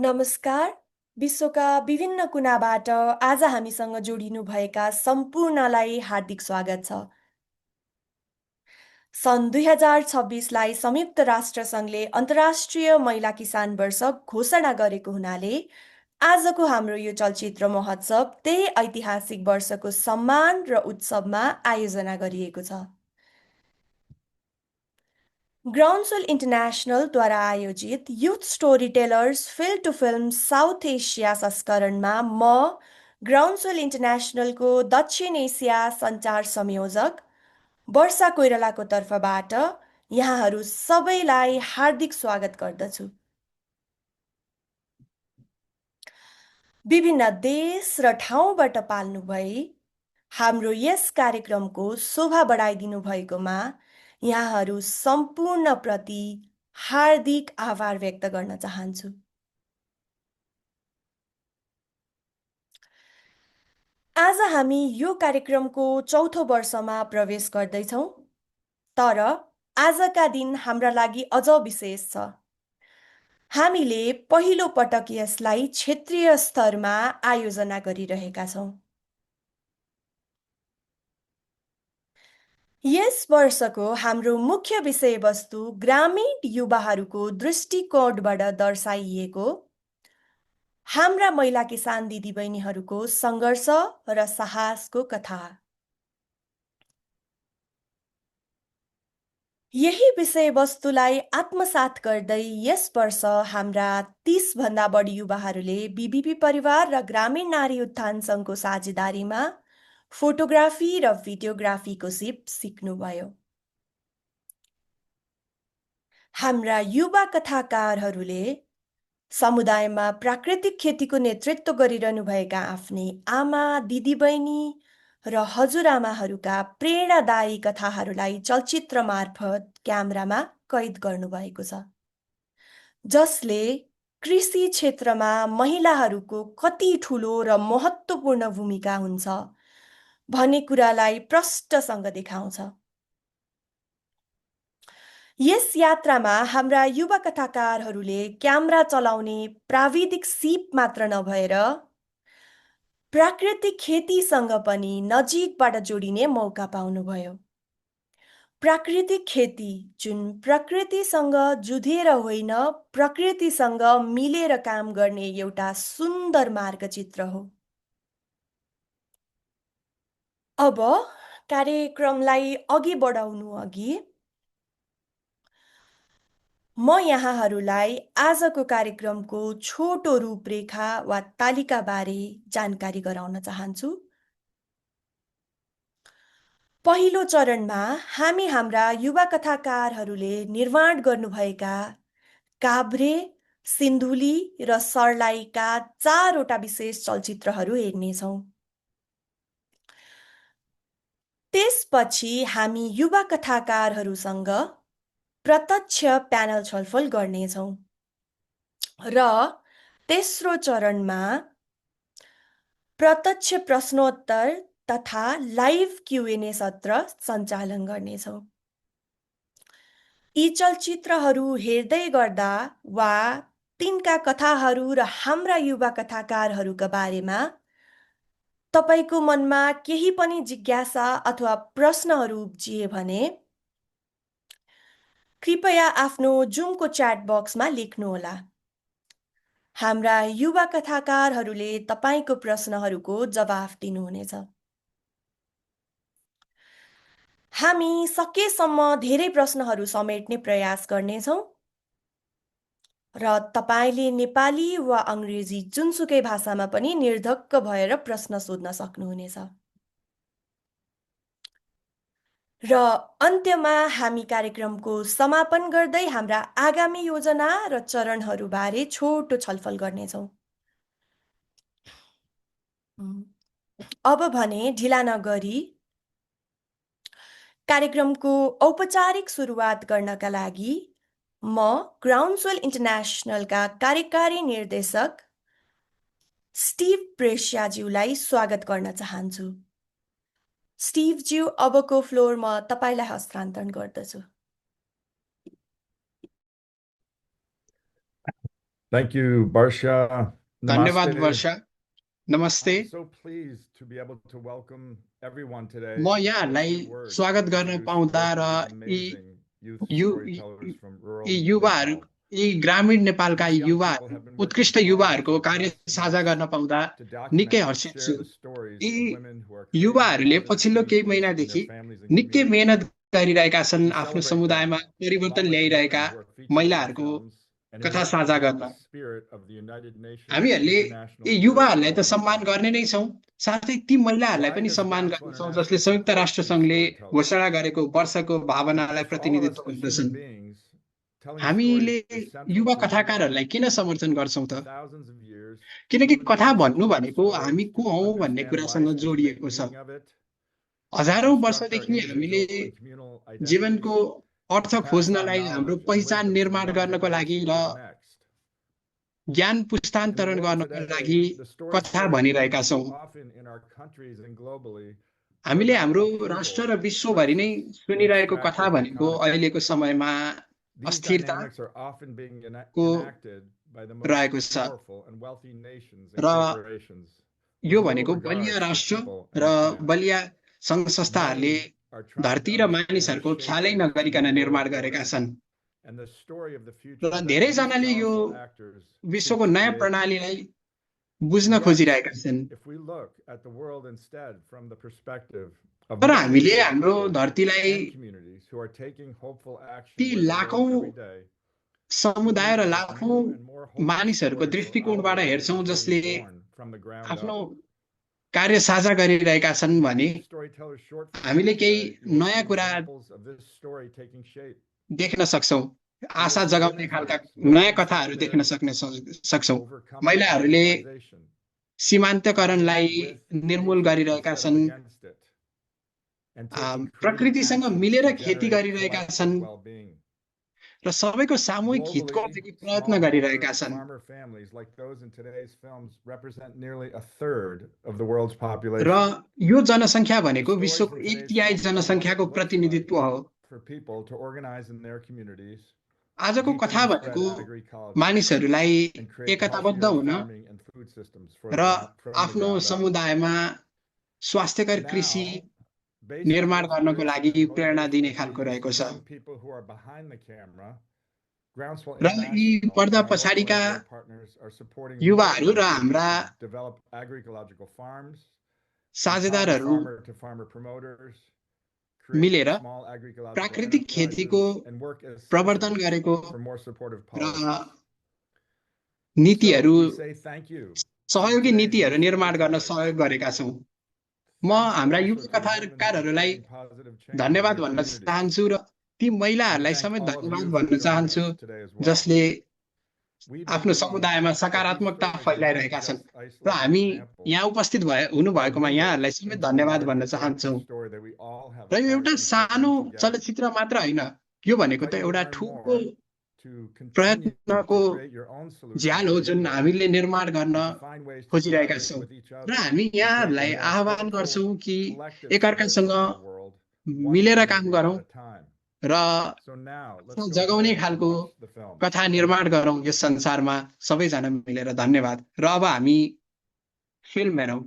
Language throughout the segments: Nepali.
नमस्कार। विश्वका विभिन्न कुनाबाट आज हामीसँग जोडिनुभएका सम्पूर्णलाई हार्दिक स्वागत छ। सन् 2026लाई संयुक्त राष्ट्रसङ्घले अन्तर्राष्ट्रिय महिला किसान वर्ष घोषणा गरेको हुनाले आजको हाम्रो यो चलचित्र महोत्सव त्यही ऐतिहासिक वर्षको सम्मान र उत्सवमा आयोजना गरिएको छ। ग्राउन्डस्वेल इन्टरनेसनलद्वारा आयोजित youth story tellers film to film South Asia संस्करणमा म ग्राउन्डस्वेल इन्टरनेसनलको दक्षिण एसिया सञ्चार संयोजक वर्षा कोइरालाको तर्फबाट यहाँहरू सबैलाई हार्दिक स्वागत गर्दछु। विभिन्न देश र ठाउँबाट पाल्नुभई हाम्रो यस कार्यक्रमको शोभा बढाइदिनु भएकोमा यहाँहरू सम्पूर्णप्रति हार्दिक आभार व्यक्त गर्न चाहन्छु। आज हामी यो कार्यक्रमको चौथो वर्षमा प्रवेश गर्दैछौँ, तर आजका दिन हाम्रा लागि अझ विशेष छ। हामीले पहिलो पटक यसलाई क्षेत्रीय स्तरमा आयोजना गरिरहेका छौँ। यस वर्षको हाम्रो मुख्य विषयवस्तु ग्रामीण युवाहरूको दृष्टिकोणबाट दर्शाइएको हाम्रा महिला किसान दिदीबहिनीहरूको सङ्घर्ष र साहसको कथा। यही विषयवस्तुलाई आत्मसात गर्दै यस वर्ष हाम्रा 30 भन्दा बढी युवाहरूले बीबीपी परिवार र ग्रामीण नारी उत्थान सङ्घको साझेदारीमा फोटोग्राफी र भिडियोग्राफीको सिप सिक्नुभयो। हाम्रा युवा कथाकारहरूले समुदायमा प्राकृतिक खेतीको नेतृत्व गरिरहनुभएका आफ्नै आमा, दिदीबहिनी र हजुरआमाहरूका प्रेरणादायी कथाहरूलाई चलचित्र मार्फत क्यामेरामा कैद गर्नुभएको छ, जसले कृषि क्षेत्रमा महिलाहरूको कति ठुलो र महत्त्वपूर्ण भूमिका हुन्छ भन्ने कुरालाई प्रष्टसँग देखाउँछ। यस यात्रामा हाम्रा युवा कथाकारहरूले क्यामेरा चलाउने प्राविधिक सिप मात्र नभएर प्राकृतिक खेतीसँग पनि नजिकबाट जोडिने मौका पाउनुभयो। प्राकृतिक खेती जुन प्रकृतिसँग जुधेर होइन, प्रकृतिसँग मिलेर काम गर्ने एउटा सुन्दर मार्गचित्र हो। अब कार्यक्रमलाई अघि बढाउनु अघि म यहाँहरूलाई आजको कार्यक्रमको छोटो रूपरेखा वा तालिकाबारे जानकारी गराउन चाहन्छु। पहिलो चरणमा हामी हाम्रा युवा कथाकारहरूले निर्माण गर्नुभएका काभ्रे, सिन्धुली र सर्लाहीका 4वटा विशेष चलचित्रहरू हेर्नेछौँ। त्यसपछि हामी युवा कथाकारहरूसँग प्रत्यक्ष प्यानल छलफल गर्नेछौँ र तेस्रो चरणमा प्रत्यक्ष प्रश्नोत्तर तथा लाइभ क्युएनए सत्र सञ्चालन गर्नेछौँ। यी चलचित्रहरू हेर्दै गर्दा वा तिनका कथाहरू र हाम्रा युवा कथाकारहरूका बारेमा तपाईको मनमा केही पनि जिज्ञासा अथवा प्रश्नहरू उब्जिए भने कृपया आफ्नो जुमको च्याट बक्समा लेख्नुहोला। हाम्रा युवा कथाकारहरूले तपाईको प्रश्नहरूको जवाफ दिनुहुनेछ। हामी सकेसम्म धेरै प्रश्नहरू समेट्ने प्रयास गर्नेछौँ र तपाईले नेपाली वा अङ्ग्रेजी जुनसुकै भाषामा पनि निर्धक्क भएर प्रश्न सोध्न सक्नुहुनेछ। र अन्त्यमा हामी कार्यक्रमको समापन गर्दै हाम्रा आगामी योजना र चरणहरूबारे छोटो छलफल गर्नेछौँ। अब भने ढिला नगरी कार्यक्रमको औपचारिक सुरुवात गर्नका लागि म ग्राउन्डस्वेल इन्टरनेसनलका कार्यकारी निर्देशक स्टिभ प्रेस्याज्यूलाई स्वागत गर्न चाहन्छु। स्टिभज्यू, अबको फ्लोर म तपाईलाई हस्तान्तरण गर्दछु। Thank you, Barsha. धन्यवाद Namaste. वर्षा, नमस्ते। I'm so pleased to be able to welcome everyone today. म Say a यहाँहरूलाई few words स्वागत to गर्न introduce पाउँदा both र of these यी amazing youth you storytellers from rural यी युवाहरू Nepal. यी ग्रामीण नेपालका These young युवा people have been working उत्कृष्ट hard युवाहरूको over the कार्य past साझा गर्न months पाउँदा to निकै document and हर्षित share छु। the stories यी of women who are creating युवाहरूले positive पछिल्लो केही changes in महिनादेखि their families and निकै communities. मेहनत गरिरहेका छन् We आफ्नो celebrate समुदायमा them, परिवर्तन along with the ल्याइरहेका women who are featured in the महिलाहरूको films, and who कथा represent साझा the गर्न। spirit of the United Nations हामीहरूले International यी Bureau of युवाहरूलाई त Development सम्मान Staff. गर्ने नै छौँ, साथै ती महिलाहरूलाई Why पनि does सम्मान Groundswell गर्नेछौँ International जसले संयुक्त support राष्ट्र these सङ्घले storytellers? घोषणा गरेको वर्षको भावनालाई Because for all of us प्रतिनिधित्व as गर्दछन्। human beings, telling हामीले stories is central युवा to who we are. कथाकारहरूलाई किन समर्थन गर्छौँ For त? thousands of years, किनकि human कथा beings have भन्नु told भनेको हामी stories को to हौँ भन्ने understand कुरासँग life and to make जोडिएको छ। meaning of it, to हजारौँ construct our वर्षदेखि हामीले individual and communal जीवनको identities, earth to pass on खोज्नलाई, हाम्रो knowledge and पहिचान wisdom from निर्माण one गर्नको लागि generation र to the next. ज्ञान In the पुस्तान्तरण world गर्नको today, लागि the कथा stories told भनिरहेका छौँ। too often in our countries and globally are हामीले about हाम्रो upheaval, राष्ट्र र विश्वभरि नै crisis, and सुनिरहेको कथा extractive भनेको economy. अहिलेको समयमा These अस्थिरता dynamics are often being को enacted by the most रहेको छ powerful and wealthy nations and र corporations with यो little भनेको regard बलिया for राष्ट्र people र and the planet. बलिया सङ्घ संस्थाहरूले Many are trying धरती to र understand the मानिसहरूको shape ख्यालै of this नगरिकन new निर्माण world गरेका order छन् and the story of the future र that these धेरैजनाले यो powerful actors seek विश्वको to नयाँ create. प्रणालीलाई बुझ्न And yet, खोजिरहेका छन्। if we look at the world instead from the perspective of तर millions हामीले of हाम्रो people धरतीलाई and communities who are taking hopeful action ती where they live लाखौँ every day, we समुदाय believe र that लाखौँ new and more hopeful मानिसहरूको stories will दृष्टिकोणबाट always हेर्छौँ be जसले born from the ground आफ्नो up. कार्य साझा गरिरहेका छन् In भने Youth Storytellers short हामीले film केही today, you will नयाँ see कुरा examples of this story taking shape. देख्न सक्छौँ, You will आशा see जगाउने women's खालका voice lifting नयाँ कथाहरू देख्न solidarity, सक्छौँ। overcoming महिलाहरूले marginalization, सीमान्तकरणलाई with निर्मूल nature गरिरहेका instead of छन्, against it, and taking creative प्रकृतिसँग actions मिलेर to खेती generate गरिरहेका छन् collective well-being. र सबैको सामूहिक हितको Globally, लागि प्रयत्न smallholder गरिरहेका छन्। farmer families like those in today's films represent nearly a third of the world's population. र यो जनसङ्ख्या भनेको Stories विश्वको from एक today's तिहाई films show what जनसङ्ख्याको it looks like प्रतिनिधित्व हो। for people to organize in their communities, आजको deepen कथा and भनेको spread agri-ecology, मानिसहरूलाई and create एकताबद्ध healthier हुन farming and food systems from र the आफ्नो ground up. समुदायमा स्वास्थ्यकर कृषि Now, based on the निर्माण गर्नको लागि inspiration and प्रेरणा दिने motivation खालको of रहेको these छ। young people who are behind the camera, Groundswell र यी International पर्दा and our local पछाडिका NGO partners are supporting more युवाहरू young र people हाम्रा to develop agroecological farms, empowering साझेदारहरू farmer-to-farmer promoters, create मिलेर small agroecological प्राकृतिक खेतीको enterprises, and work as प्रवर्धन citizens गरेको for more supportive र policies. नीतिहरू So we say thank you to सहयोगी today's नीतिहरू youth निर्माण गर्न storytellers. सहयोग गरेका छौँ। म Thanks हाम्रा also युवा to the women who are कथाकारहरूलाई creating positive change in धन्यवाद their भन्न communities. चाहन्छु र ती And we महिलाहरूलाई thank समेत all of धन्यवाद you for भन्न joining चाहन्छु us today as well. जसले We आफ्नो believe समुदायमा that these सकारात्मकता stories are not फैलाइरहेका छन् just र isolated हामी examples, यहाँ उपस्थित but हुनुभएकोमा windows यहाँहरूलाई समेत into the धन्यवाद भन्न larger चाहन्छौँ। collective story that we all have र a यो part एउटा in सानो putting together. चलचित्र मात्र होइन, यो भनेको But त you will एउटा learn ठुलो more to continue प्रयत्नको to create your own solutions झ्याल for हो your जुन day, हामीले निर्माण गर्न and to find ways to खोजिरहेका collaborate छौँ। with each र other हामी to create a यहाँहरूलाई more आह्वान hopeful गर्छौँ कि collective एकअर्कासँग space in our world, one मिलेर काम community गरौँ at a time. र So now let's आफ्नो go जगाउने ahead and खालको watch the film. कथा निर्माण गरौँ यस संसारमा सबैजना मिलेर। धन्यवाद। र अब हामी फिल्म हेरौँ।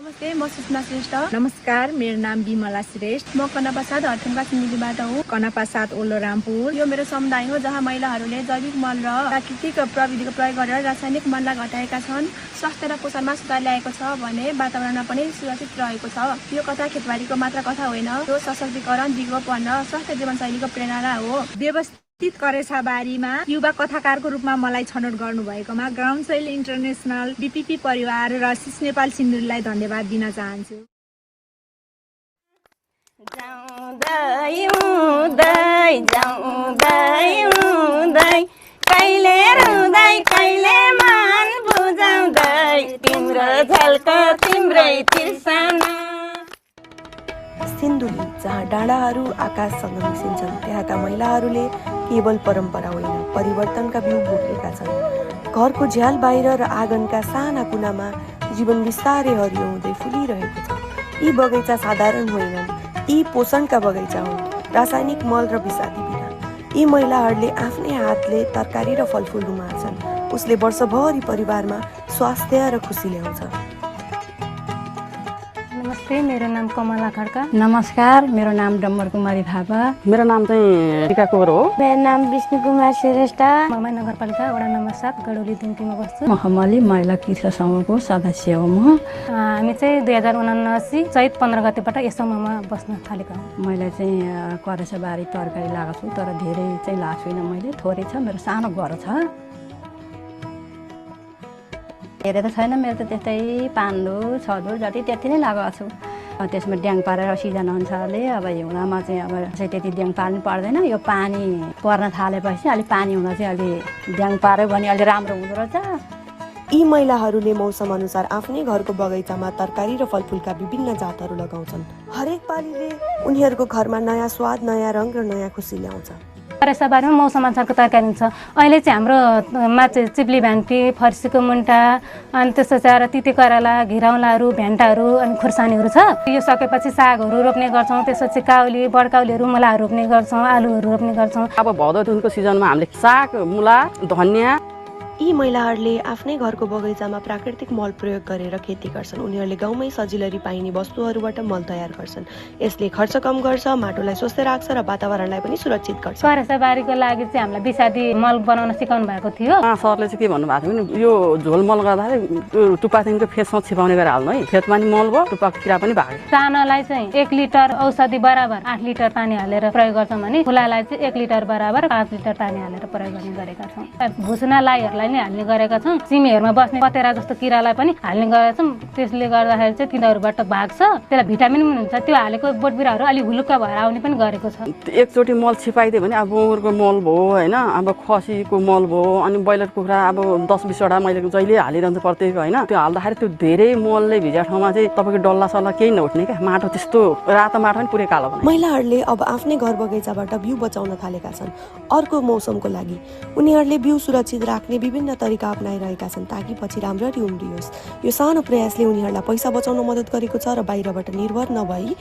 नमस्ते, म सुषमा श्रेष्ठ। नमस्कार, मेरो नाम विमला श्रेष्ठ। म कनापा 7 हर्थिङका सिन्धुलीबाट हुँ। कनापा 7 ओल्लो रामपुर। यो मेरो समुदाय हो जहाँ महिलाहरूले जैविक मल र प्राकृतिक प्रविधिको प्रयोग गरेर रासायनिक मललाई घटाएका छन्। स्वास्थ्य र पोषणमा सुधार ल्याएको छ भने वातावरणमा पनि सुरक्षित रहेको छ। यो कथा खेतबारीको मात्र कथा होइन, यो सशक्तिकरण, दिगोपन र स्वस्थ जीवनशैलीको प्रेरणा हो। व्यवस्थित करेसाबारीमा युवा कथाकारको रूपमा मलाई छनौट गर्नुभएकोमा ग्राउन्डस्वेल इन्टरनेसनल, बीपीपी परिवार र सिस नेपाल सिन्धुलीलाई धन्यवाद दिन चाहन्छु। कहिले रुँदै कहिले मन बुझाउँदै तिम्रो झल्को तिम्रै तिर्सना। सिन्धुली, जहाँ डाँडाहरू आकाशसँग मिसिन्छन्, त्यहाँका महिलाहरूले केवल परम्परा होइन, परिवर्तनका बिउ बोकेका छन्। घरको झ्याल बाहिर र आँगनका साना कुनामा जीवन बिस्तारै हरियो हुँदै फुलिरहेको छ। यी बगैँचा साधारण होइनन्, यी पोषणका बगैँचा हुन्, रासायनिक मल र विषादी बिना। यी महिलाहरूले आफ्नै हातले तरकारी र फलफुल उमार्छन्। उसले वर्षभरि परिवारमा स्वास्थ्य र खुसी ल्याउँछ। नमस्ते, मेरो नाम कमला खड्का। नमस्कार, मेरो नाम डम्बर कुमारी थापा। मेरो नाम चाहिँ टिका कोर हो। मेरो नाम विष्णु कुमार श्रेष्ठ। मङमाया नगरपालिका वडा नम्बर 7 गडौली दिन्तीमा बस्छु। म हमाली महिला कृषक समूहको सदस्य हो। हामी चाहिँ 2079 चैत 15 गतेबाट यस समूहमा बस्न थालेका हौँ। मैले चाहिँ करेसाबारी तरकारी लगाएको छु, तर धेरै चाहिँ लगाएको छुइनँ। मैले थोरै छ, मेरो सानो घर छ। धेरै त छैन, मेरो त त्यस्तै 5 डोल 6 डोल जति त्यति नै लगाएको छु। त्यसमा ड्याङ पारेर सिजन अनुसारले अब हिउँदामा चाहिँ अब त्यति ड्याङ पार्नु पर्दैन। यो पानी पर्न थालेपछि अलि पानी हुँदा चाहिँ अलि ड्याङ पार्यो भने अलि राम्रो हुँदो रहेछ। यी महिलाहरूले मौसम अनुसार आफ्नै घरको बगैँचामा तरकारी र फलफुलका विभिन्न जातहरू लगाउँछन्। हरेक पालीले उनीहरूको घरमा नयाँ स्वाद, नयाँ रङ र नयाँ खुसी ल्याउँछ। करेसाबारीमा मौसम अनुसारको तरकारी हुन्छ। अहिले चाहिँ हाम्रोमा चाहिँ चिप्ली भेन्टी, फर्सीको मुन्टा, अनि त्यसपछि आएर तिते करेला, घिरौँलाहरू, भेन्टाहरू अनि खुर्सानीहरू छ। यो सकेपछि सागहरू रोप्ने गर्छौँ। त्यसपछि काउली, बडकाउलीहरू, मुलाहरू रोप्ने गर्छौँ, आलुहरू रोप्ने गर्छौँ। अब भदौ तुनको सिजनमा हामीले साग, मुला, धनियाँ। यी महिलाहरूले आफ्नै घरको बगैँचामा प्राकृतिक मल प्रयोग गरेर खेती गर्छन्। उनीहरूले गाउँमै सजिलरी पाइने वस्तुहरूबाट मल तयार गर्छन्। यसले खर्च कम गर्छ, माटोलाई स्वस्थ राख्छ र वातावरणलाई पनि सुरक्षित गर्छ। करेसाबारीको लागि चाहिँ हामीलाई विषादी मल बनाउन सिकाउनु भएको थियो। सरले चाहिँ के भन्नुभएको थियो भने यो झोल मल गर्दाखेरि त्यो टुप्पादेखिको फेसमा छिपाउने गरेर हाल्नु है। खेतमा नि मल भयो, टुप्पाको किरा पनि भाग्यो। सानालाई चाहिँ 1 लिटर औषधि बराबर 8 लिटर पानी हालेर प्रयोग गर्छौँ भने ठुलालाई चाहिँ 1 लिटर बराबर 5 लिटर पानी हालेर प्रयोग गर्ने गरेका छौँ। भुसुनालाई नि हाल्ने गरेका छौँ। सिमीहरूमा बस्ने पतेरा जस्तो किरालाई पनि हाल्ने गरेका छौँ। त्यसले गर्दाखेरि चाहिँ तिनीहरूबाट भाग्छ। त्यसलाई भिटामिन पनि हुन्छ। त्यो हालेको बोट बिरुवाहरू अलि हुलुक्क भएर आउने पनि गरेको छ। एकचोटि मल छिपाइदियो भने अब गोबरको मल भयो होइन, अब खसीको मल भयो, अनि ब्रोइलर कुखुरा अब 10-20 वटा मैले जहिले हालिरहन्छु प्रत्येक होइन। त्यो हाल्दाखेरि त्यो धेरै मलले भिजा ठाउँमा चाहिँ तपाईँको डल्ला सल्ला केही नउठ्ने क्या। माटो त्यस्तो रातो माटो पनि पुरै कालो बनायो। महिलाहरूले अब आफ्नै घर बगैँचाबाट बिउ बचाउन थालेका छन्। अर्को मौसमको लागि उनीहरूले बिउ सुरक्षित राख्ने विभिन्न तरिका अपनाइरहेका छन् ताकि पछि राम्ररी उम्रियोस्। यो सानो प्रयासले उनीहरूलाई पैसा बचाउन मद्दत गरेको छ र बाहिरबाट निर्भर नभई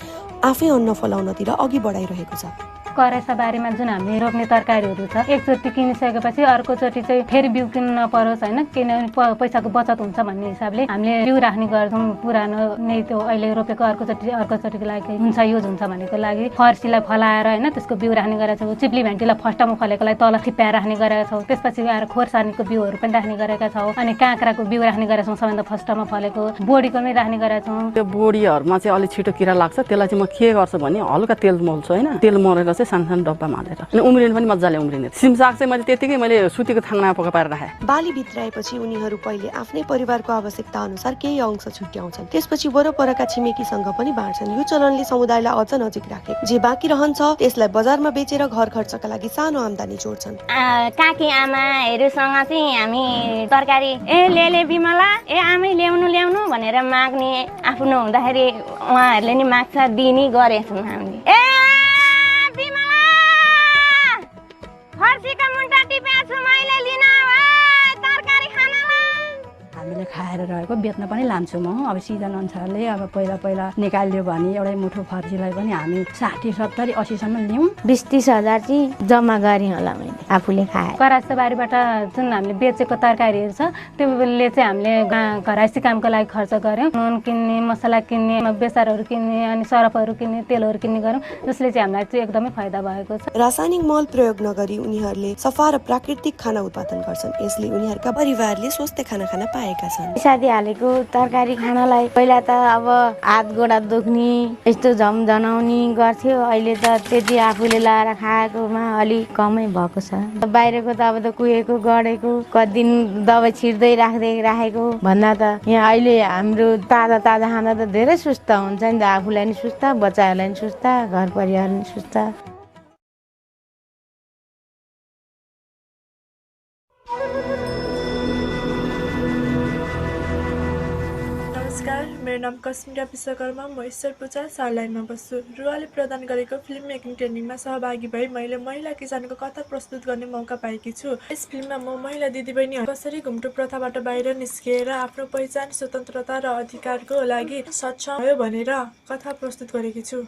आफै अन्न फलाउनतिर अघि बढाइरहेको छ। करेसाबारीमा जुन हामीले रोप्ने तरकारीहरू छ, एकचोटि किनिसकेपछि अर्कोचोटि चाहिँ फेरि बिउ किन्नु नपरोस् होइन, किनभने पैसाको बचत हुन्छ भन्ने हिसाबले हामीले बिउ राख्ने गर्छौँ। पुरानो नै त्यो अहिले रोपेको अर्कोचोटिको लागि हुन्छ, युज हुन्छ भनेको लागि फर्सीलाई फलाएर होइन त्यसको बिउ राख्ने गरेका छौँ। चिप्ली भेन्टीलाई फर्स्टमा फलेकोलाई तल थिप्याएर राख्ने गरेका छौँ। त्यसपछि आएर खोर्सानीको बिउहरू पनि राख्ने गरेका छौँ। अनि काँक्राको बिउ राख्ने गरेका छौँ, सबैभन्दा फर्स्टमा फलेको। बोडीको पनि राख्ने गरेका छौँ। त्यो बोडीहरूमा चाहिँ अलिक छिटो किरा लाग्छ। त्यसलाई चाहिँ म के गर्छु भने हल्का तेल मोल्छु होइन, तेल मोलेर चाहिँ सानो डब्बामा हालेर अनि उम्रिनु पनि मजाले उम्रिने। सिमसाग चाहिँ मैले त्यतिकै मैले सुतीको थाङ्नामा पकाएर राखेँ। बाली भित्राएपछि उनीहरू पहिले आफ्नै परिवारको आवश्यकता अनुसार केही अंश छुट्याउँछन्। त्यसपछि वरपरका छिमेकीसँग पनि बाँड्छन्। यो चलनले समुदायलाई अझ नजिक राखे। जे बाँकी रहन्छ त्यसलाई बजारमा बेचेर घर खर्चका लागि सानो आम्दानी जोड्छन्। काकी आमाहरूसँग चाहिँ हामी तरकारी ले बिमला आमै ल्याउनु भनेर माग्ने आफ्नो हुँदाखेरि उहाँहरूले नि माग्छ, दिने गरेछौँ हामीले। फर्सीका मुन्टा टिपेको छु मैले, लिन तरकारी खानालाई। हामीले खाएर रहेको बेच्न पनि लान्छु म। अब सिजन अनुसारले अब पहिला निकालियो भने एउटै मुठो फर्सीलाई पनि हामी 60, 70, 80 सम्म लियौँ। 20-30 हजार चाहिँ जम्मा गरेँ होला मैले आफूले खाएँ। करेसाबारीबाट जुन हामीले बेचेको तरकारीहरू छ त्योले चाहिँ हामीले घरायसी कामको लागि खर्च गऱ्यौँ। नुन किन्ने, मसला किन्ने, बेसारहरू किन्ने, अनि सरफहरू किन्ने, तेलहरू किन्ने गऱ्यौँ। जसले चाहिँ हामीलाई चाहिँ एकदमै फाइदा भएको छ। रासायनिक मल प्रयोग नगरी उनीहरूले सफा र प्राकृतिक खाना उत्पादन गर्छन्। यसले उनीहरूका परिवारले स्वस्थ खाना खान पाएका छन्। विषादी हालेको तरकारी खानलाई पहिला त अब हात गोडा दुख्ने यस्तो झमझनाउने गर्थ्यो। अहिले त त्यति आफूले लाएर खाएकोमा अलिक कमै भएको छ। बाहिरको त अब त कुहेको गडेको कति दिन दबाई छिर्दै राखेको भन्दा त यहाँ अहिले हाम्रो ताजा खाँदा त धेरै सुस्त हुन्छ नि त। आफूलाई नि सुस्त, बच्चाहरूलाई नि सुस्त, घर परिवार नि सुस्त। नमस्कार, मेरो नाम कस्मिरा विश्वकर्मा। म ईश्वर पूजा सर्लाइनमा बस्छु। रुवाले प्रदान गरेको फिल्म मेकिङ ट्रेनिङमा सहभागी भई मैले महिला किसानको कथा प्रस्तुत गर्ने मौका पाएकी छु। यस फिल्ममा म महिला दिदीबहिनीहरू कसरी घुम्टो प्रथाबाट बाहिर निस्किएर आफ्नो पहिचान, स्वतन्त्रता र अधिकारको लागि सक्षम भयो भनेर कथा प्रस्तुत गरेकी छु।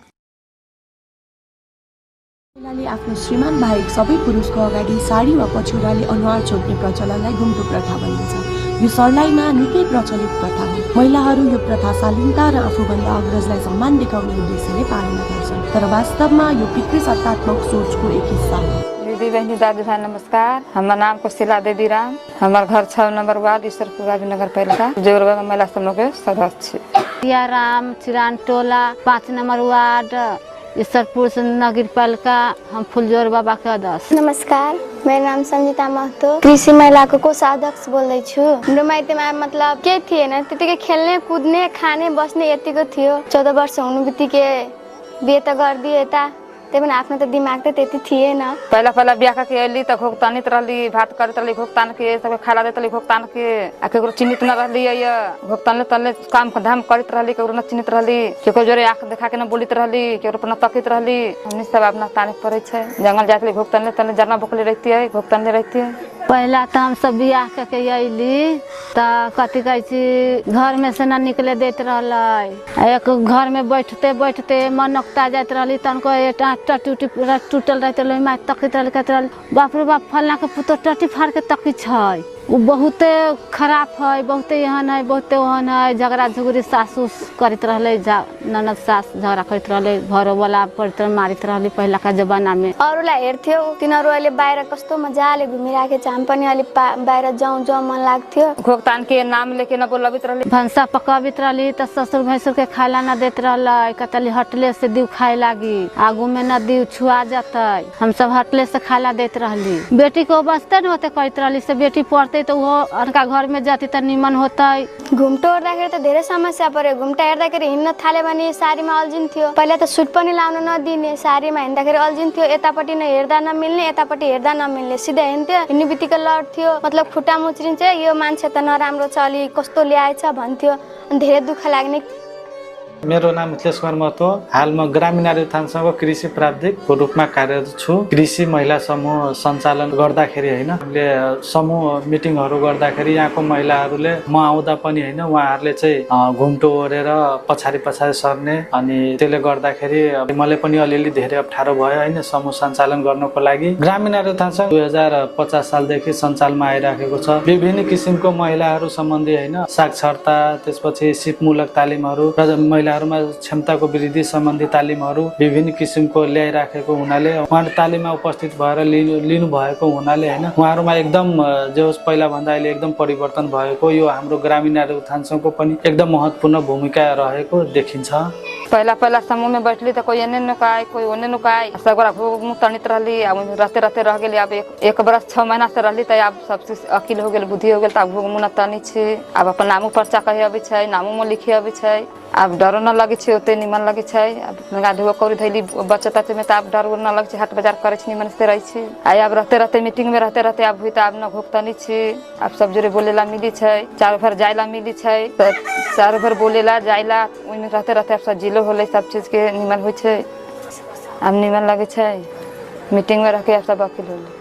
महिलाले आफ्नो श्रीमान बाहेक सबै पुरुषको अगाडि साडी वा पछ्यौराले अनुहार छोप्ने प्रचलनलाई घुम्टो प्रथा भनिन्छ। यो सर्लाहीमा निकै प्रचलित प्रथा हो। महिलाहरू यो प्रथा शालीनता र आफूभन्दा अग्रजलाई सम्मान देखाउने उद्देश्यले पालना गर्छन्, तर वास्तवमा यो पितृसत्तात्मक सोचको एक हिस्सा हो। दीदी बहनी दाजुभाइ नमस्कार। हमार नाम कोशिला देवी राम। हमार घर 6 नंबर वार्ड ईश्वरपुर नगर पालिका जोरबा महिला समूह के सदस्य। राम चिरान टोला 5 नंबर वार्ड ईश्वरपुर नगर पालिका, हम फुलजोर बाबा के अध्यक्ष। नमस्कार, मेरो नाम सञ्जिता महतो, कृषि महिलाको कोषाध्यक्ष बोल्दैछु। हाम्रो माइतीमा मतलब के थिएन, त्यतिकै खेल्ने कुद्ने खाने बस्ने यतिको थियो। 14 वर्ष हुनु बित्तिकै बिहे त गरिदिए यता, त्यही पनि आफ्नो त दिमाग त त्यति थिएन। पहिला बिहा के अली त घोक्तानित रहली, भात करत रहली घोक्तान के, सब खाला देत रहली घोक्तान के। आ केकरो चिन्हित न रहली, घोक्तान तले काम धाम करत रहली, केकरो न चिन्हित रहली, केकरो जोरे आंख देखा के न बोलित रहली, केकरो पर न तकित रहली। हमनी सब अपना ताने पड़े छै। जंगल जात घोक्तान तले जरना बोकली रहती है, घोक्तान रहती है। पहला तो हम सब बियाह के अली त कथी कहै छी घर में से न निकले देत रहल। एक घर में बैठते बैठते मन नकता जात रहली, तनको टूटल रहते माइ तकित रहल, कहते रहल बाप रे बाप फलना के पुतो टटी फाड़ के तकी छै। वो बहुते खराब है, बहुते एहन है, बहुते ओहन है। झगड़ा झुगड़ी सासू करत रहले, ननद सास झगड़ा करत रहले, घरो वाला करत मारित रहली पहिला का जमाना में। अरूलाई हेर्थ्यो, तिनीहरू अहिले बाहिर कस्तो मजाले घुमिराखे छ। हामी पनि अलि बाहिर जाउँ मन लाग्थ्यो। घोक्तान के नाम लेके न बोलबित रहली, भंसा पकाबित रहली त ससुर भैंसुर के खाइला न देत रहलै। कतली हटले से दीव खाए लागी, आगू में न दीव छुआ जाते। हम सब हटले से खाइला देत रहली। बेटी को बचते न होते कहत रहली से बेटी पढ़ते तो वो उनका घर में जाती त निमन होतै। घुम्टो हेर्दाखेरि त धेरै समस्या पर्यो। घुम्टा हेर्दाखेरि हिँड्न थाले भने सारीमा अल्झिन्थ्यो। पहिला त सुट पनि लाउन नदिने, सारीमा हिँड्दाखेरि अल्झिन्थ्यो। यतापट्टि न हेर्दा नमिल्ने, यतापट्टि हेर्दा नमिल्ने, सिधा हिँड्थ्यो, हिँड्ने बित्तिकै लड्थ्यो। मतलब खुट्टा मुच्रिन्छ, यो मान्छे त नराम्रो छ, अलि कस्तो ल्याएछ भन्थ्यो। धेरै दुःख लाग्ने। मेरो नाम मिथिलेश कुमार महतो। हाल म ग्रामीण नारी उत्थान संघको कृषि प्राविधिकको रूपमा कार्यरत छु। कृषि महिला समूह सञ्चालन गर्दाखेरि हैन, हामीले समूह मिटिङहरू गर्दाखेरि यहाँको महिलाहरूले म आउँदा पनि हैन, उहाँहरूले चाहिँ घुम्टो ओरेर पछाडि सर्ने, अनि त्यसले गर्दाखेरि मलाई पनि अलिअलि धेरै अप्ठ्यारो भयो हैन समूह सञ्चालन गर्नको लागि। ग्रामीण नारी उत्थान संघ 2050 सालदेखि सञ्चालनमा आइराखेको छ। विभिन्न किसिमको महिलाहरू सम्बन्धी हैन साक्षरता, त्यसपछि सिपमूलक तालिमहरू र महिलाहरूमा क्षमताको वृद्धि सम्बन्धी तालिमहरू विभिन्न किसिमको ल्याइराखेको हुनाले उहाँहरू तालिममा उपस्थित भएर लिनु भएको हुनाले हैन उहाँहरूमा एकदम जे होस् पहिला भन्दा अहिले एकदम परिवर्तन भएको, यो हाम्रो ग्रामीण नारी उत्थान संघको पनि एकदम महत्त्वपूर्ण भूमिका रहेको देखिन्छ। पहिला समूह में बैठली तो कोई एने नुकाय, कोई ओने नुकाय, सबरा घूम तनित रहली। अब रहते रह गेली। अब एक बरस 6 महीना से रहली, तो अब सबसे अकिल हो गेल, बुद्धि हो गेल, तो अब घूम न तनी छी। अब अपन नामो पर्चा कहे अभी छै, नामो लिखे अभी छै। अब डरो न लगे छै, ओते निमन लगे छै। अब गाधुआ कौरी धैली बच्चा तच्चे में, तो अब डर न लगे छै, हाट बाजार करे छी निमन से रही छी। अब रहते मीटिंग में रहते अब हुई, तो अब न घोकतनी छी। अब सब जोरे बोलेला मिली छै, चारों भर जाइला मिली छै, चारों भर बोलेला जाइला, ओइमे रहते अब सजिलो होले, सब चीज के निमन होइ छै। अब निमन लगे छै, मीटिंग में रह के अब सब अकिल होले।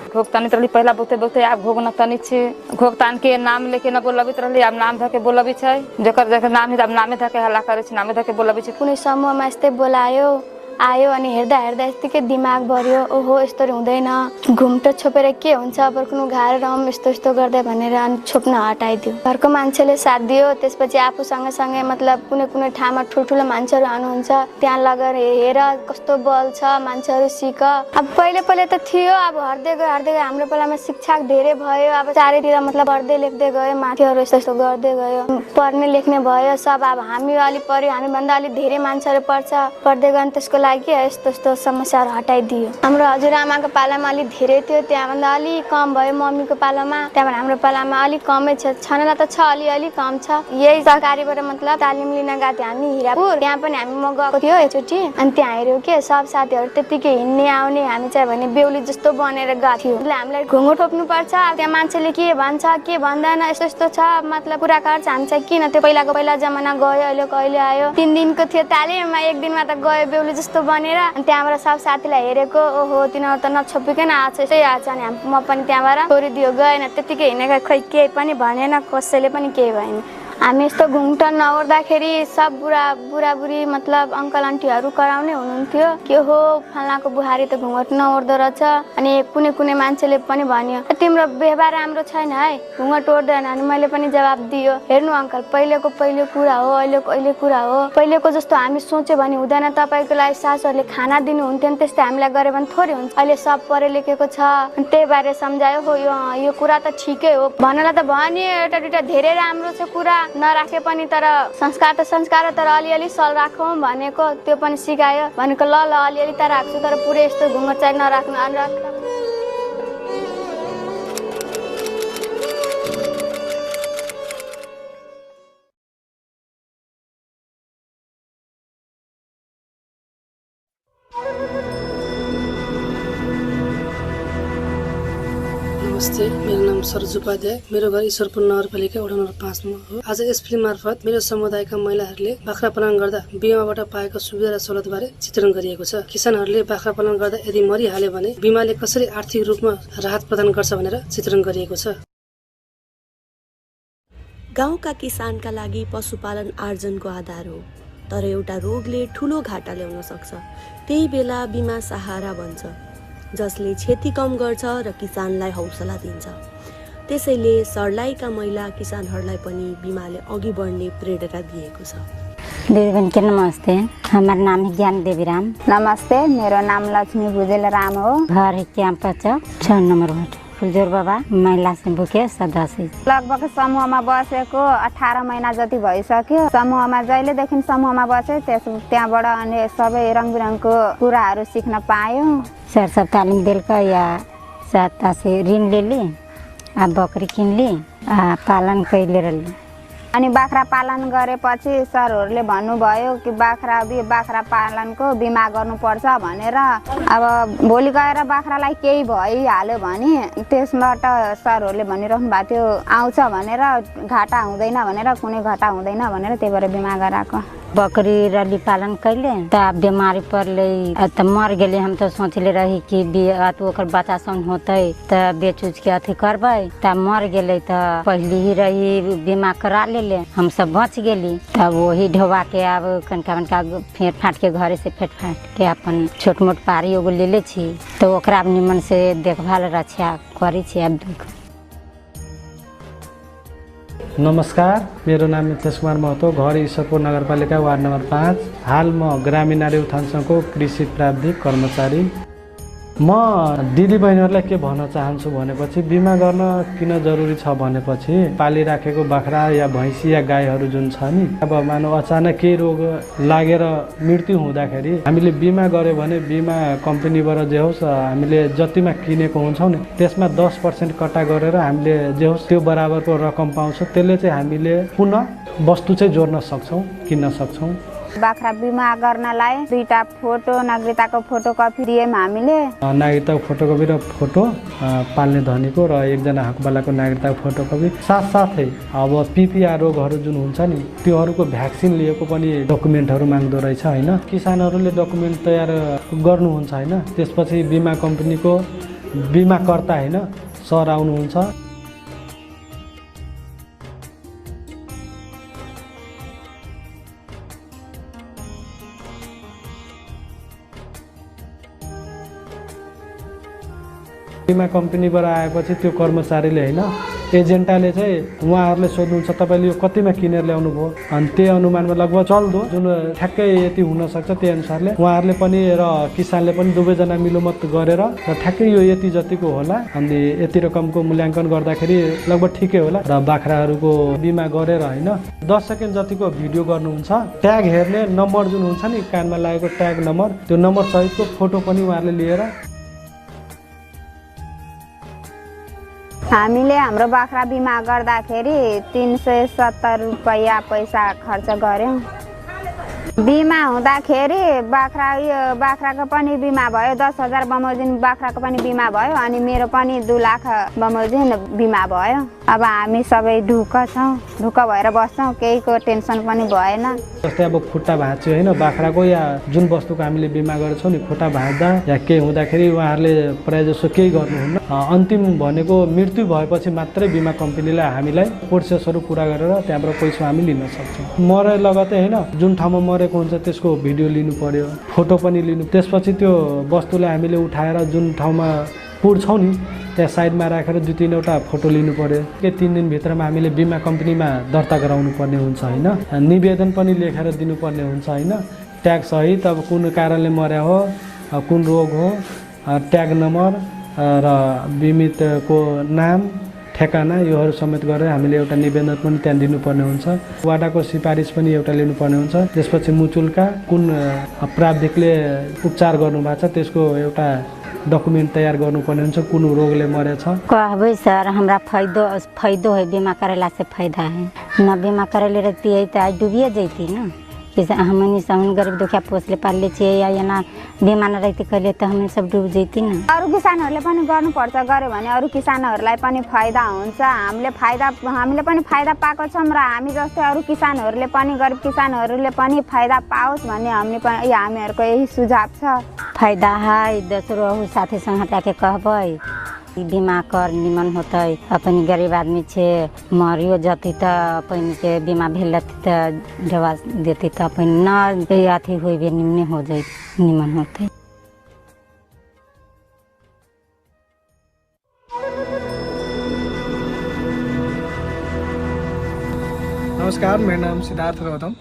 घोकतानी रहली पहिला बहुते, अब घोग न तनी छी। घोकतान के नाम लेके न बोलबित रहली, अब नाम धके बोलबी छै। जेकर नाम है, अब नामे धके हल्ला करे छी, नामे धके बोलबी छै। कुनै समूहमा यस्तै बोलायो, आयो अनि हेर्दा यतिकै दिमाग भर्यो, ओहो यस्तो हुँदैन, घुम्टो छोपेर के हुन्छ, बर्कुनु घारेर यस्तो गर्दै भनेर अनि छोप्न हटाइदियो। घरको मान्छेले साथ दियो। त्यसपछि आफू सँगसँगै मतलब कुनै ठाउँमा ठुल्ठुलो मान्छेहरू आउनुहुन्छ, त्यहाँ लगेर हेर कस्तो बल छ, मान्छेहरू सिक। अब पहिले त थियो, अब हट्दै गयो। हाम्रो बेलामा शिक्षा धेरै भयो। अब चारैतिर मतलब पढ्दै लेख्दै गयो, माथिहरू यस्तो गर्दै गयो, पढ्ने लेख्ने भयो सब। अब हामी अलि पढ्यो, हामीभन्दा अलि धेरै मान्छेहरू पढ्दै गयो। त्यसको लागि यस्तो यस्तो समस्याहरू हटाइदियो। हाम्रो हजुरआमाको पालामा अलिक धेरै थियो, त्यहाँभन्दा अलिक कम भयो मम्मीको पालामा, त्यहाँबाट हाम्रो पालामा अलिक कमै छ, छनला त छ अलिअलि कम छ। यही सरकारीबाट मतलब तालिम लिन गएको थियो हामी हिरापुर, त्यहाँ पनि हामी म गएको थियो एकचोटि, अनि त्यहाँ हेऱ्यो के सब साथीहरू त्यतिकै हिँड्ने आउने, हामी चाहिँ भने बेहुली जस्तो बनेर गएको थियो। એટલે हामीलाई घुँगो ठोक्नु पर्छ, त्यहाँ मान्छेले के भन्छ के भन्दैन यस्तो यस्तो छ मतलब कुरा गर्छ। हामी चाहिँ किन त्यो पहिला जमाना गयो अहिलेको अहिले आयो। 3 दिनको थियो तालिममा, 1 दिनमा त गयो बेहुली जस्तो बनेर। अनि त्यहाँबाट सब साथीलाई हेरेको ओहो तिनीहरू त नछोपिकन आएको यसै आएको, अनि म पनि त्यहाँबाट छोडिदियो गएन, त्यतिकै हिँडेको, खोइ केही पनि भनेन, कसैले पनि केही भएन। हामी यस्तो घुम्टन नओर्दाखेरि सब बुढाबुढी मतलब अङ्कल आन्टीहरू कराउने हुनुहुन्थ्यो, के हो फलानाको बुहारी त घुँघट नओर्दो रहेछ। अनि कुनै मान्छेले पनि भन्यो तिम्रो व्यवहार राम्रो छैन है, घुँघट ओर्दैन। अनि मैले पनि जवाब दियो हेर्नु अङ्कल पहिलेको कुरा हो, अहिलेको अहिले कुरा हो। पहिलेको जस्तो हामी सोच्यो भने हुँदैन, तपाईँको लागि सासूहरूले खाना दिनुहुन्थ्यो नि, त्यस्तै हामीलाई गऱ्यो भने थोरै हुन्छ। अहिले सब पढे लेखेको छ, त्यही बारे सम्झायो हो यो कुरा त ठिकै हो भन्नलाई त भन्यो, एउटा दुइटा धेरै राम्रो छ कुरा नराखे पनि, तर संस्कार त संस्कार, तर अलिअलि सल राखौँ भनेको त्यो पनि सिकायो। भनेको ल अलिअलि त राख्छु, तर पुरै यस्तो घुँघट चाहिँ नराख्नु। नमस्ते, मेरो नाम सरोज उपाध्याय, मेरो घर ईश्वरपुर नगरपालिका वडा नम्बर 5 मा हो। आज यस फिल्म मार्फत मेरो समुदायका महिलाहरूले बाख्रा पालन गर्दा बिमाबाट पाएको सुविधा र सहुलियतबारे चित्रण गरिएको छ। किसानहरूले बाख्रा पालन गर्दा यदि मरिहाल्यो भने बिमाले कसरी आर्थिक रूपमा राहत प्रदान गर्छ भनेर चित्रण गरिएको छ। गाउँका किसानका लागि पशुपालन आर्जनको आधार हो, तर एउटा रोगले ठुलो घाटा ल्याउन सक्छ। त्यही बेला बिमा सहारा बन्छ, जसले क्षति कम गर्छ र किसानलाई हौसला दिन्छ। त्यसैले सर्लाहीका महिला किसानहरूलाई पनि बिमाले अघि बढ्ने प्रेरणा दिएको छ। दीदी बहन के नमस्ते, हमारा नाम है ज्ञान देवी राम। नमस्ते, मेरो नाम लक्ष्मी भुजेल राम हो। घर है क्याम्पस 6 नम्बर वार्ड फुलजोर बाबा महिला मुख्य सदस्य। लगभग समूहमा बसेको 18 महिना जति भइसक्यो। समूहमा जहिलेदेखि समूहमा बसे त्यहाँबाट अनि सबै रङबिरङको कुराहरू सिक्न पायौँ। सरसब तालिम बेलका या साता से ऋण ले ली, अब बकरी किन ली, पालन कैले रही। अनि बाख्रा पालन गरेपछि सरहरूले भन्नुभयो कि बाख्रा पालनको बिमा गर्नुपर्छ भनेर। अब भोलि गएर बाख्रालाई केही भइहाल्यो भने त्यसबाट सरहरूले भनिरहनु भएको थियो आउँछ भनेर, घाटा हुँदैन भनेर, कुनै घाटा हुँदैन भनेर, त्यही भएर बिमा गराएको। बकरी रली पालन कैले त बीमारी पड़ले त मर गेले। हम तो सोचले रही कि ओकर बच्चा सन होते त बेच उच के अथी करबै, त मर गेले त पहले ही रही बीमा करा ले, हम सब बच गेली। तब वही ढोबा के अब कनका फेंट फाट के घरे से फेंट फाट के अपन छोट मोट पारी एगो ले छी, तो ओकरा निमन से देखभाल रक्षा करी छी। अब नमस्कार, मेरो नाम मिथिलेश कुमार महतो, घर ईश्वरपुर नगरपालिका वार्ड नम्बर 5। हाल म ग्रामीण नारी उत्थान सङ्घको कृषि प्राविधिक कर्मचारी। म दिदी बहिनीहरूलाई के भन्न चाहन्छु भनेपछि बिमा गर्न किन जरुरी छ भनेपछि पालिराखेको बाख्रा या भैँसी या गाईहरू जुन छ नि, अब मानव अचानक केही रोग लागेर मृत्यु हुँदाखेरि हामीले बिमा गर्यो भने बिमा कम्पनीबाट जे होस् हामीले जतिमा किनेको हुन्छौँ नि त्यसमा 10% कट्टा गरेर हामीले जे होस् त्यो बराबरको रकम पाउँछौँ। त्यसले चाहिँ हामीले पुनः वस्तु चाहिँ जोड्न सक्छौँ, किन्न सक्छौँ। बाख्रा बिमा गर्नलाई 2टा फोटो, नागरिकताको फोटोकपी दियौँ हामीले। नागरिकताको फोटोकपी र फोटो पाल्ने धनीको र एकजना हकवालाको नागरिकताको फोटोकपी। साथसाथै अब पिपिआर रोगहरू जुन हुन्छ नि त्योहरूको भ्याक्सिन लिएको पनि डकुमेन्टहरू माग्दो रहेछ होइन। किसानहरूले डकुमेन्ट तयार गर्नुहुन्छ होइन, त्यसपछि बिमा कम्पनीको बिमाकर्ता होइन सर आउनुहुन्छ। बिमा कम्पनीबाट आएपछि त्यो कर्मचारीले होइन एजेन्टाले चाहिँ उहाँहरूले सोध्नुहुन्छ तपाईँले यो कतिमा किनेर ल्याउनु भयो अनि त्यही अनुमानमा लगभग चल्दो जुन ठ्याक्कै यति हुनसक्छ त्यही अनुसारले उहाँहरूले पनि र किसानले पनि दुवैजना मिलोमत गरेर र ठ्याक्कै यो यति जतिको होला अनि यति रकमको मूल्याङ्कन गर्दाखेरि लगभग ठिकै होला र बाख्राहरूको बिमा गरेर होइन 10 सेकेन्ड जतिको भिडियो गर्नुहुन्छ ट्याग हेर्ने नम्बर जुन हुन्छ नि कानमा लागेको ट्याग नम्बर त्यो नम्बर सहितको फोटो पनि उहाँहरूले लिएर हामीले हाम्रो बाख्रा बिमा गर्दाखेरि 370 रुपैयाँ पैसा खर्च गर्यौँ बिमा हुँदाखेरि बाख्राको पनि बिमा भयो 10,000 बमोजिम बाख्राको पनि बिमा भयो अनि मेरो पनि 2 लाख बमोजिम बिमा भयो अब हामी सबै ढुक्क छौँ ढुक्क भएर बस्छौँ केहीको टेन्सन पनि भएन जस्तै अब खुट्टा भाँच्यो होइन बाख्राको या जुन वस्तुको हामीले बिमा गरेछौँ नि खुट्टा भाँच्दा या केही हुँदाखेरि उहाँहरूले प्रायः जसो केही गर्नुहुन्न अन्तिम भनेको मृत्यु भएपछि मात्रै बिमा कम्पनीले हामीलाई प्रोसेसहरू पुरा गरेर त्यहाँबाट पैसा हामी लिन सक्छौँ मरे लगतै होइन जुन ठाउँमा मरेको हुन्छ त्यसको भिडियो लिनु पर्यो फोटो पनि लिनु त्यसपछि त्यो वस्तुलाई हामीले उठाएर जुन ठाउँमा पुर्छौँ नि त्यहाँ साइडमा राखेर 2-3 वटा फोटो लिनु पर्यो के 3 दिनभित्रमा हामीले बिमा कम्पनीमा दर्ता गराउनु पर्ने हुन्छ होइन निवेदन पनि लेखेर दिनुपर्ने हुन्छ होइन ट्याग सहित अब कुन कारणले मर्या हो कुन रोग हो ट्याग नम्बर र बिमितको नाम ठेगाना योहरू समेत गरेर हामीले एउटा निवेदन पनि त्यहाँ दिनुपर्ने हुन्छ वाडाको सिफारिस पनि एउटा लिनुपर्ने हुन्छ त्यसपछि मुचुल्का कुन प्राविधिकले उपचार गर्नुभएको छ त्यसको एउटा डकुमेन्ट तयार गर्नुपर्ने हुन्छ कुन रोगले मरेछ कहबै सर हमरा फायदो है बीमा करेला से फायदा है न बीमा करेले रहती है तो आज डूबिए जैती ना जैसे हमनी सहन गरीब दुखिया पोसले पालले छिए या ना बीमा न रहती कहिले त हामी सब डुब जैती ना अरू किसानहरूले पनि गर्नुपर्छ गर्यो भने अरू किसानहरूलाई पनि फाइदा हुन्छ हामीले पनि फाइदा पाएको छौँ र हामी जस्तै अरू किसानहरूले पनि गरिब किसानहरूले पनि फाइदा पाओस् भन्ने हामीहरूको यही सुझाव छ फायदा है दोसरो साथीसँग हटाके कहबै बीमा कर निमन होतै अपन गरीब आदमी छे मरियो जति त अपन के बीमा भेल त दवा देती त अपन न अथी होई बे निमने हो जाई निमन होतै नमस्कार मेरा नाम सिद्धार्थ गौतम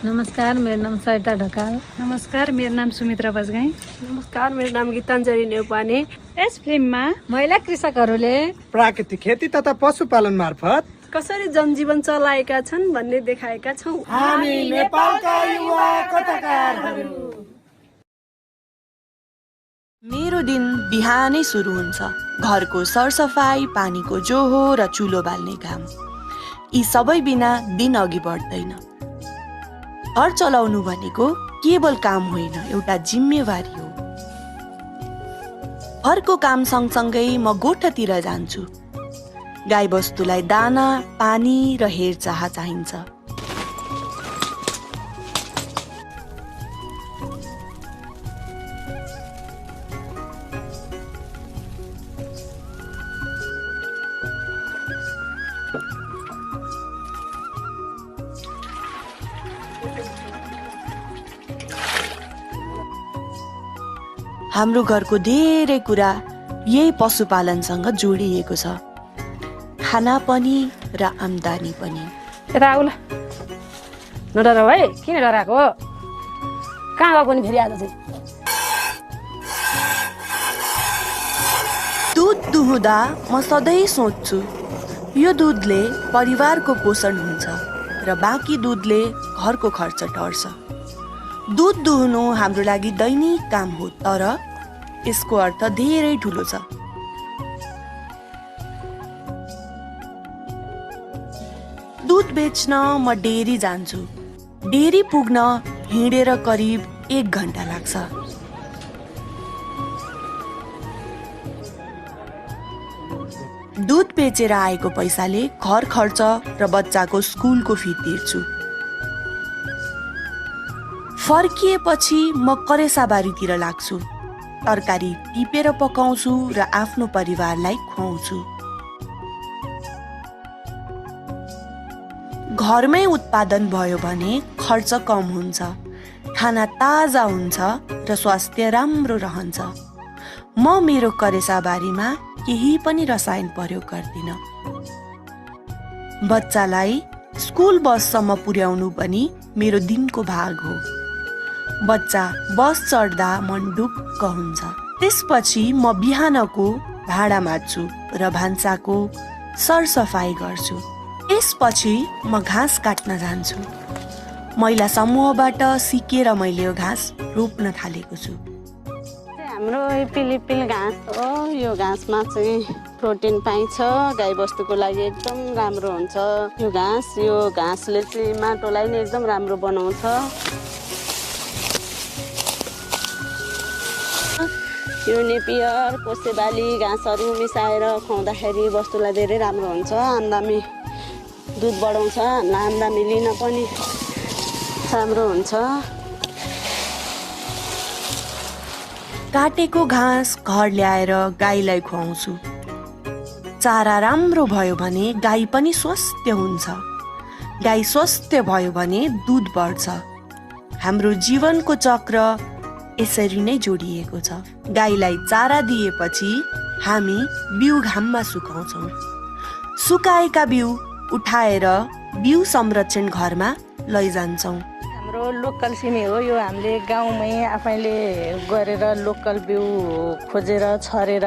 नमस्कार मेरो नाम सरिता ढकाल नमस्कार मेरो नाम सुमित्रा बजगाई नमस्कार मेरो नाम गीताञ्जली नेउपाने यस फिल्ममा महिला कृषकहरूले प्राकृतिक खेती तथा पशुपालन मार्फत कसरी जनजीवन चलाएका छन् भन्ने देखाएका छौं हामी नेपालका युवा कथाकारहरू मेरो दिन बिहानै सुरु हुन्छ घरको सरसफाई पानीको जोहो र चुलो बाल्ने काम यी सबै बिना दिन अघि बढ्दैन घर चलाउनु भनेको केवल काम होइन एउटा जिम्मेवारी हो घरको काम सँगसँगै म गोठतिर जान्छु गाईबस्तुलाई दाना पानी र हेरचाह चाहिन्छ हाम्रो घरको धेरै कुरा यही पशुपालनसँग जोडिएको छ खाना पनि र आम्दानी पनि यता आउला नडरा है किन डराएको कहाँ गएको नि फेरि आज चाहिँ दुध दुहुँदा म सधैँ सोच्छु यो दुधले परिवारको पोषण हुन्छ र बाँकी दुधले घरको खर्च टर्छ दुध दुहुनु हाम्रो लागि दैनिक काम हो तर यसको अर्थ धेरै ठुलो छ दुध बेच्न म डेरी जान्छु डेरी पुग्न हिँडेर करिब 1 घण्टा लाग्छ दुध बेचेर आएको पैसाले घर खर्च र बच्चाको स्कुलको फी तिर्छु फर्किएपछि म करेसाबारीतिर लाग्छु तरकारी टिपेर पकाउँछु र आफ्नो परिवारलाई खुवाउँछु घरमै उत्पादन भयो भने खर्च कम हुन्छ खाना ताजा हुन्छ र स्वास्थ्य राम्रो रहन्छ म मेरो करेसाबारीमा केही पनि रसायन प्रयोग गर्दिन। बच्चालाई स्कुल बससम्म पुर्याउनु पनि मेरो दिनको भाग हो। बच्चा बस चढ्दा मन ढुक्क हुन्छ। त्यसपछि म बिहानको भाँडा माझ्छु र भान्साको सरसफाइ गर्छु। त्यसपछि म घाँस काट्न जान्छु। महिला समूहबाट सिकेर मैले यो घाँस रोप्न थालेको छु। हाम्रो पिलिपिल घाँस हो। यो घाँसमा चाहिँ प्रोटिन पाइन्छ, गाईबस्तुको लागि एकदम राम्रो हुन्छ। यो घाँसले चाहिँ माटोलाई नै एकदम राम्रो बनाउँछ। यो नेपियर, कोसेबाली घाँसहरू मिसाएर खुवाउँदाखेरि बस्तुलाई धेरै राम्रो हुन्छ। आम्दानी दुध बढाउँछ, आम्दानी लिन पनि राम्रो हुन्छ। काटेको घाँस घर ल्याएर गाईलाई खुवाउँछु। चारा राम्रो भयो भने गाई पनि स्वस्थ हुन्छ। गाई स्वस्थ भयो भने दुध बढ्छ। हाम्रो जीवनको चक्र यसरी नै जोडिएको छ। गाईलाई चारा दिएपछि हामी बिउ घाममा सुकाउँछौँ। सुकाएका बिउ उठाएर बिउ संरक्षण घरमा लैजान्छौँ। हाम्रो लोकल सिमी हो यो। हामीले गाउँमै आफैले गरेर लोकल बिउ खोजेर छरेर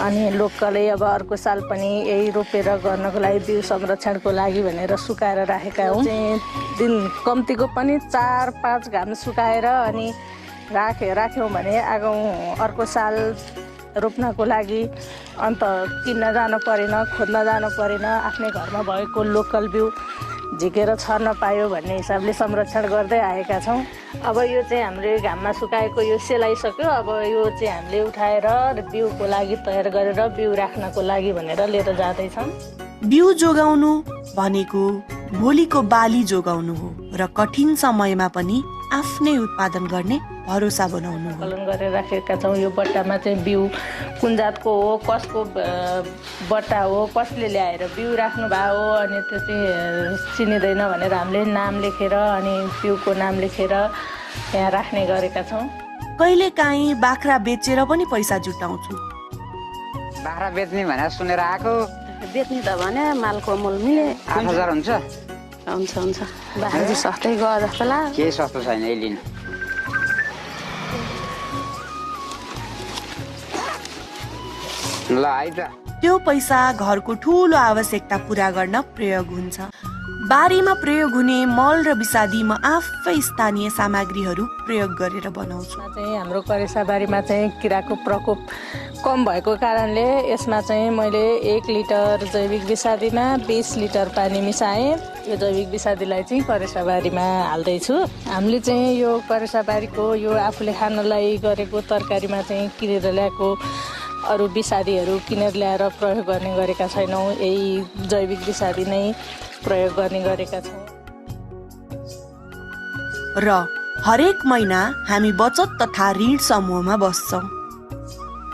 अनि लोकलै अब अर्को साल पनि यही रोपेर गर्नको लागि बिउ संरक्षणको लागि भनेर सुकाएर राखेका हौँ। दिन कम्तीको पनि 4-5 घाम सुकाएर अनि राख्यौँ भने अर्को साल रोप्नको लागि अन्त किन्न जानु परेन, खोज्न जानु परेन। आफ्नै घरमा भएको लोकल बिउ झिकेर छर्न पायो भन्ने हिसाबले संरक्षण गर्दै आएका छौँ। अब यो चाहिँ हामीले घाममा सुकाएको यो सेलाइसक्यो। अब यो चाहिँ हामीले उठाएर बिउको लागि तयार गरेर बिउ राख्नको लागि भनेर लिएर जाँदैछौँ। बिउ जोगाउनु भनेको भोलिको बाली जोगाउनु हो र कठिन समयमा पनि आफ्नै उत्पादन गर्ने भरोसा बनाउनु हो। कलन गरेर राखेका छौँ। यो बट्टामा चाहिँ बिउ कुन जातको हो, कसको बट्टा हो, कसले ल्याएर बिउ राख्नु भएको हो अनि त्यो चाहिँ चिनिँदैन भनेर हामीले नाम लेखेर अनि बिउको नाम लेखेर यहाँ राख्ने गरेका छौँ। कहिलेकाहीँ बाख्रा बेचेर पनि पैसा जुटाउँछु। बाख्रा बेच्ने भनेर सुनेर आएको। बेच्ने त भने मालको मोल मिले 8,000 हुन्छ। हुन्छ बाख्रा चाहिँ सस्तै गयो जस्तो लाग्यो। केही सस्तो छैन है लिनु। ल है त। त्यो पैसा घरको ठुलो आवश्यकता पूरा गर्न प्रयोग हुन्छ। बारीमा प्रयोग हुने मल र विषादी म आफै स्थानीय सामग्रीहरू प्रयोग गरेर बनाउँछु। हाम्रो करेसाबारीमा चाहिँ किराको प्रकोप कम भएको कारणले यसमा चाहिँ मैले 1 लिटर जैविक विषादीमा 20 लिटर पानी मिसाएँ। यो जैविक विषादीलाई चाहिँ करेसाबारीमा हाल्दैछु। हामीले चाहिँ यो करेसाबारीको यो आफूले खानलाई गरेको तरकारीमा चाहिँ किनेर ल्याएको अरू विषादीहरू किनेर ल्याएर प्रयोग गर्ने गरेका छैनौँ। यही जैविक विषादी नै प्रयोग गर्ने गरेका छौँ। र हरेक महिना हामी बचत तथा ऋण समूहमा बस्छौँ।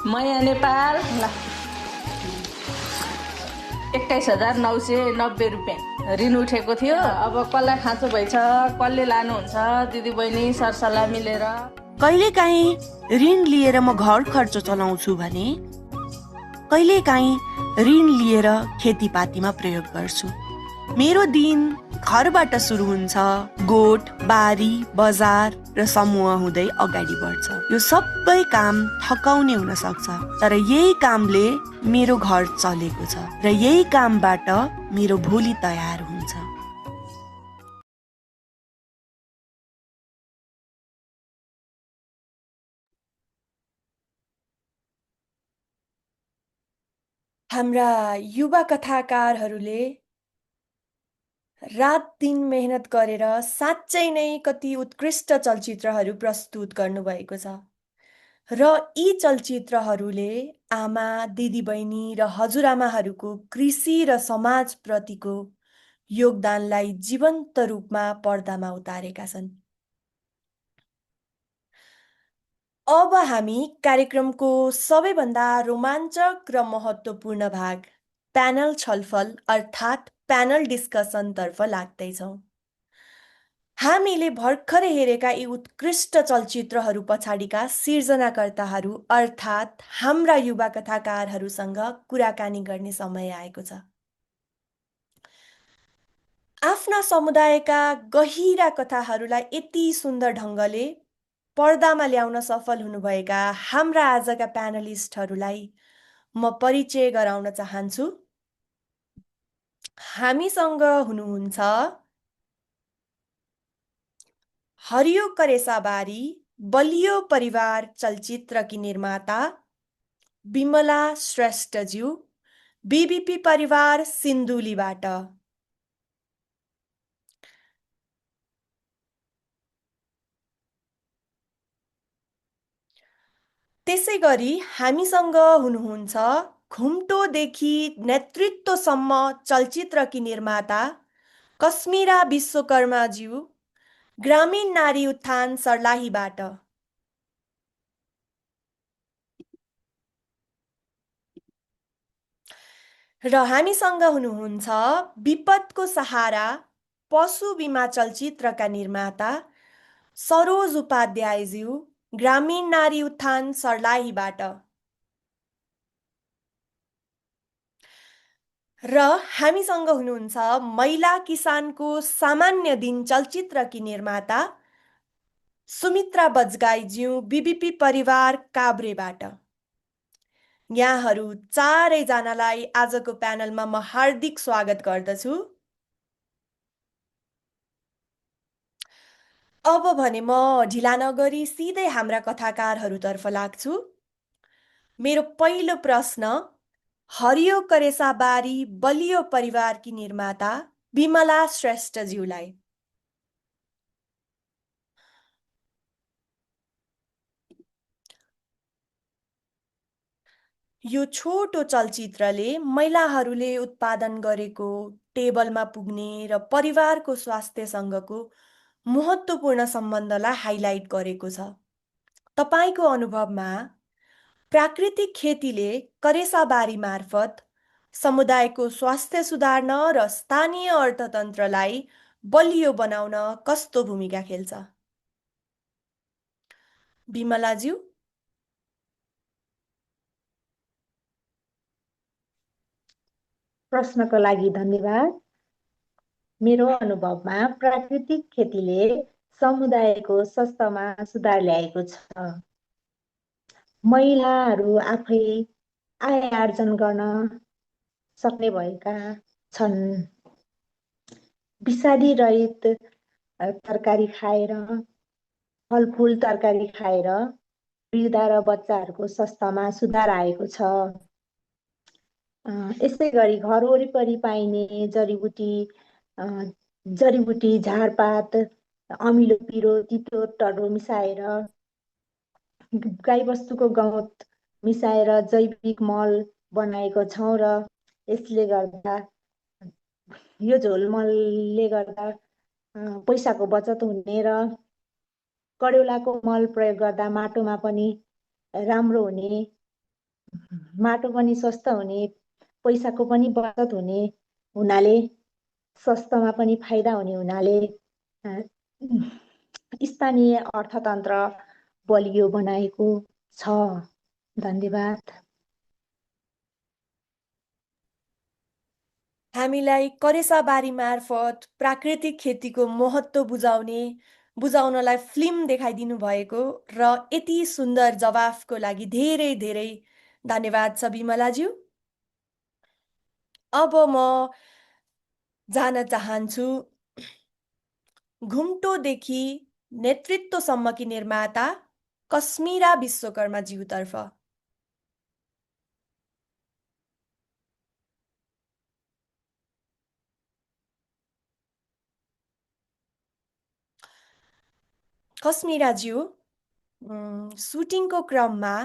माया नेपाल 21,990 रुपियाँ ऋण उठेको थियो। अब कसलाई खाँचो भएछ, कसले लानुहुन्छ, दिदीबहिनी सरसल्लाह मिलेर। कहिलेकाहीँ ऋण लिएर म घर खर्च चलाउँछु भने कहिलेकाहीँ ऋण लिएर खेतीपातीमा प्रयोग गर्छु। मेरो दिन घरबाट सुरु हुन्छ। गोठ, बारी, बजार र समूह हुँदै अगाडि बढ्छ। यो सबै काम थकाउने हुन सक्छ, तर यही कामले मेरो घर चलेको छ र यही कामबाट मेरो भोलि तयार हुन्छ। हाम्रा युवा कथाकारहरूले रात दिन मेहनत गरेर साँच्चै नै कति उत्कृष्ट चलचित्रहरू प्रस्तुत गर्नुभएको छ र यी चलचित्रहरूले आमा, दिदीबहिनी र हजुरआमाहरूको कृषि र समाजप्रतिको योगदानलाई जीवन्त रूपमा पर्दामा उतारेका छन्। अब हामी कार्यक्रमको सबैभन्दा रोमाञ्चक र महत्त्वपूर्ण भाग प्यानल छलफल अर्थात् प्यानल डिस्कसन तर्फ लाग्दैछौँ। हामीले भर्खरै हेरेका यी उत्कृष्ट चलचित्रहरू पछाडिका सिर्जनाकर्ताहरू अर्थात् हाम्रा युवा कथाकारहरूसँग कुराकानी गर्ने समय आएको छ। आफ्ना समुदायका गहिरा कथाहरूलाई यति सुन्दर ढङ्गले पर्दामा ल्याउन सफल हुनुभएका हाम्रा आजका प्यानलिस्टहरूलाई म परिचय गराउन चाहन्छु। हामीसँग हुनुहुन्छ हरियो करेसाबारी बलियो परिवार चलचित्रकी निर्माता बिमला श्रेष्ठज्यू, बीबीपी परिवार सिन्धुलीबाट। त्यसैगरी हामीसँग हुनुहुन्छ घुम्टोदेखि नेतृत्वसम्म चलचित्रकी निर्माता कस्मिरा विश्वकर्माज्यू, ग्रामीण नारी उत्थान सर्लाहीबाट। र हामीसँग हुनुहुन्छ विपदको सहारा पशु बिमा चलचित्रका निर्माता सरोज उपाध्यायज्यू, ग्रामीण नारी उत्थान सर्लाहीबाट। र हामीसँग हुनुहुन्छ महिला किसानको सामान्य दिन चलचित्रकी निर्माता सुमित्रा बजगाईज्यू, बीबीपी परिवार काभ्रेबाट। यहाँहरू चारैजनालाई आजको प्यानलमा म हार्दिक स्वागत गर्दछु। अब भने म ढिला नगरी सिधै हाम्रा कथाकारहरूतर्फ लाग्छु। मेरो पहिलो प्रश्न हरियो करेसाबारी बलियो परिवारकी निर्माता बिमला श्रेष्ठज्यूलाई। यो छोटो चलचित्रले महिलाहरूले उत्पादन गरेको टेबलमा पुग्ने र परिवारको स्वास्थ्यसँगको महत्त्वपूर्ण सम्बन्धलाई हाइलाइट गरेको छ। तपाईको अनुभवमा प्राकृतिक खेतीले करेसाबारी मार्फत समुदायको स्वास्थ्य सुधार्न र स्थानीय अर्थतन्त्रलाई बलियो बनाउन कस्तो भूमिका खेल्छ? बिमलाज्यू। प्रश्नको लागि धन्यवाद। मेरो अनुभवमा प्राकृतिक खेतीले समुदायको स्वास्थ्यमा सुधार ल्याएको छ। महिलाहरू आफै आय आर्जन गर्न सक्ने भएका छन्। विषादी रहित तरकारी खाएर, फलफुल तरकारी खाएर वृद्ध र बच्चाहरूको स्वास्थ्यमा सुधार आएको छ। यसै गरी घर वरिपरि पाइने जडीबुटी झारपात, अमिलो पिरो तितो टर्रो मिसाएर, गाईबस्तुको गहुँत मिसाएर जैविक मल बनाएको छौँ र यसले गर्दा यो झोलमलले गर्दा पैसाको बचत हुने र कडेउलाको मल प्रयोग गर्दा माटोमा पनि राम्रो हुने, माटो पनि स्वस्थ हुने, पैसाको पनि बचत हुने हुनाले, स्वास्थ्यमा पनि फाइदा हुने हुनाले स्थानीय अर्थतन्त्र बलियो बनाएको छ। धन्यवाद। हामीलाई करेसाबारी मार्फत प्राकृतिक खेतीको महत्त्व बुझाउनलाई फिल्म देखाइदिनु भएको र यति सुन्दर जवाफको लागि धेरै धेरै धन्यवाद छ बिमलाज्यू। अब म जान चाहन्छु घुम्टोदेखि नेतृत्वसम्मकी निर्माता कस्मिरा विश्वकर्माज्यूतर्फ। कस्मिराज्यू, सुटिङको क्रममा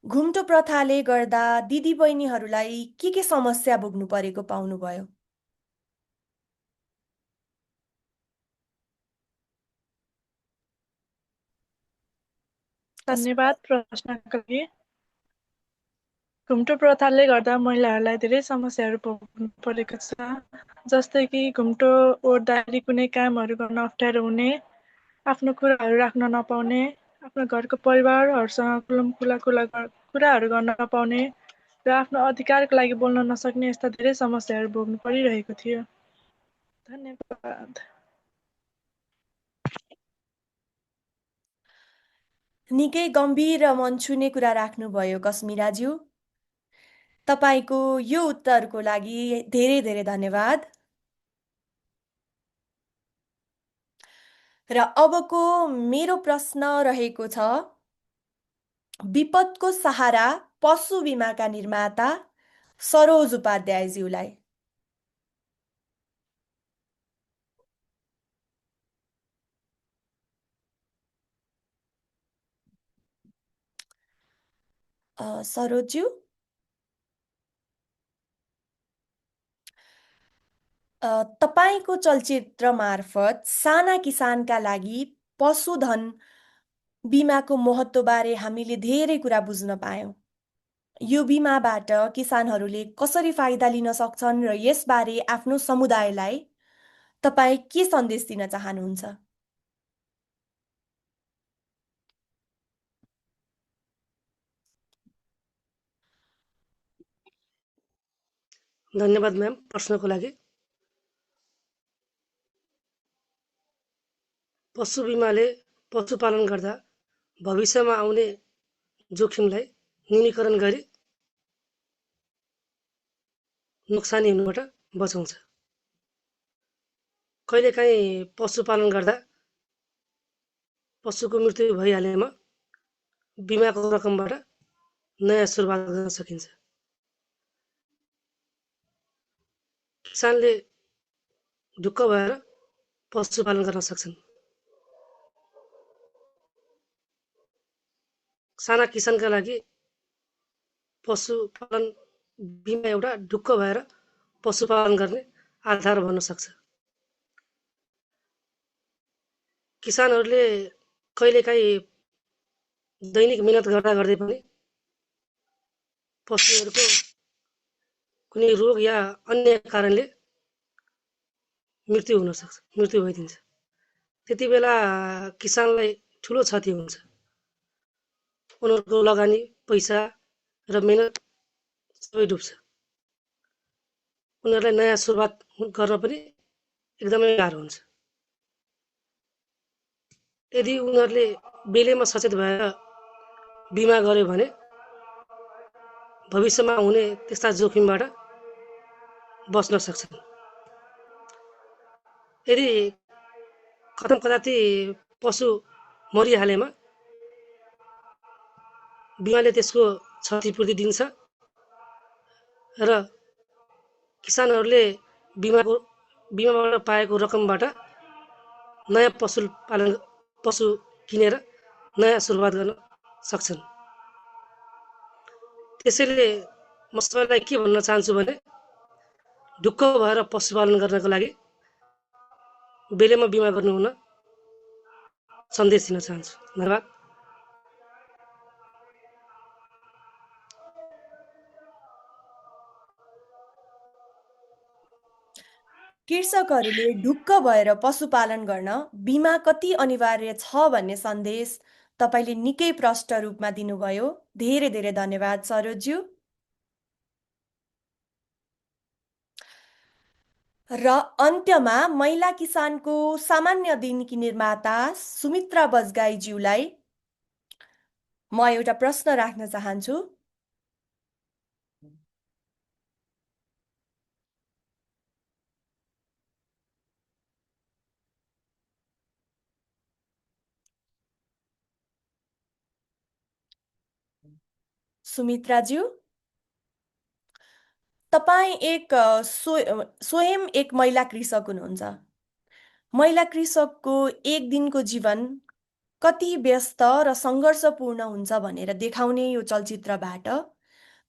घुम्टो प्रथाले गर्दा दिदीबहिनीहरूलाई के समस्या भोग्नु परेको पाउनुभयो? धन्यवाद प्रश्नका लागि। घुम्टो प्रथाले गर्दा महिलाहरूलाई धेरै समस्याहरू भोग्नु परेको छ, जस्तै कि घुम्टो ओढ्दाखेरि कुनै कामहरू गर्न अप्ठ्यारो हुने, आफ्नो कुराहरू राख्न नपाउने, आफ्नो घरको परिवारहरूसँग कुराहरू गर्न नपाउने र आफ्नो अधिकारको लागि बोल्न नसक्ने यस्ता धेरै समस्याहरू भोग्नु परिरहेको थियो। धन्यवाद। निकै गम्भीर र मन छुने कुरा राख्नुभयो कस्मिराज्यू। तपाईँको यो उत्तरको लागि धेरै धेरै धन्यवाद। र अबको मेरो प्रश्न रहेको छ, विपदको सहारा पशु बिमाका निर्माता सरोज उपाध्यायज्यूलाई। सरोजज्यू, तपाईँको चलचित्र मार्फत साना किसानका लागि पशुधन बिमाको महत्त्वबारे हामीले धेरै कुरा बुझ्न पायौँ। यो बिमाबाट किसानहरूले कसरी फाइदा लिन सक्छन् र यसबारे आफ्नो समुदायलाई तपाईँ के सन्देश दिन चाहनुहुन्छ? धन्यवाद म्याम प्रश्नको लागि। पशु बिमाले पशुपालन गर्दा भविष्यमा आउने जोखिमलाई न्यूनीकरण गरी नोक्सानी हुनुबाट बचाउँछ। कहिलेकाहीँ पशुपालन गर्दा पशुको मृत्यु भइहालेमा बिमाको रकमबाट नयाँ सुरुवात गर्न सकिन्छ। किसानले ढुक्क भएर पशुपालन गर्न सक्छन्। साना किसानका लागि पशुपालन बिमा एउटा ढुक्क भएर पशुपालन गर्ने आधार बन्न सक्छ। किसानहरूले कहिलेकाहीँ दैनिक मेहनत गर्दा गर्दै पनि पशुहरूको कुनै रोग या अन्य कारणले मृत्यु भइदिन्छ। त्यति बेला किसानलाई ठुलो क्षति हुन्छ। उनीहरूको लगानी, पैसा र मेहनत सबै डुब्छ। उनीहरूलाई नयाँ सुरुवात गर्न पनि एकदमै गाह्रो हुन्छ। यदि उनीहरूले बेलैमा सचेत भएर बिमा गर्यो भने भविष्यमा हुने त्यस्ता जोखिमबाट बच्न सक्छन्। यदि कदाति पशु मरिहालेमा बिमाले त्यसको क्षतिपूर्ति दिन्छ र किसानहरूले बिमाबाट पाएको रकमबाट नयाँ पशु किनेर नयाँ सुरुवात गर्न सक्छन्। त्यसैले म सबैलाई के भन्न चाहन्छु भने ढुक्क भएर पशुपालन गर्नको लागि बेलैमा बिमा गर्नु हुन सन्देश दिन चाहन्छु। धन्यवाद। कृषकहरूले ढुक्क भएर पशुपालन गर्न बिमा कति अनिवार्य छ भन्ने सन्देश तपाईले निकै प्रष्ट रूपमा दिनुभयो। धेरै धेरै धन्यवाद सरोजज्यू। र अन्त्यमा महिला किसानको सामान्य दिनकी निर्माता सुमित्रा बजगाईज्यूलाई म एउटा प्रश्न राख्न चाहन्छु। सुमित्राज्यू, तपाईँ स्वयं एक महिला कृषक हुनुहुन्छ। महिला कृषकको एक दिनको जीवन कति व्यस्त र सङ्घर्षपूर्ण हुन्छ भनेर देखाउने यो चलचित्रबाट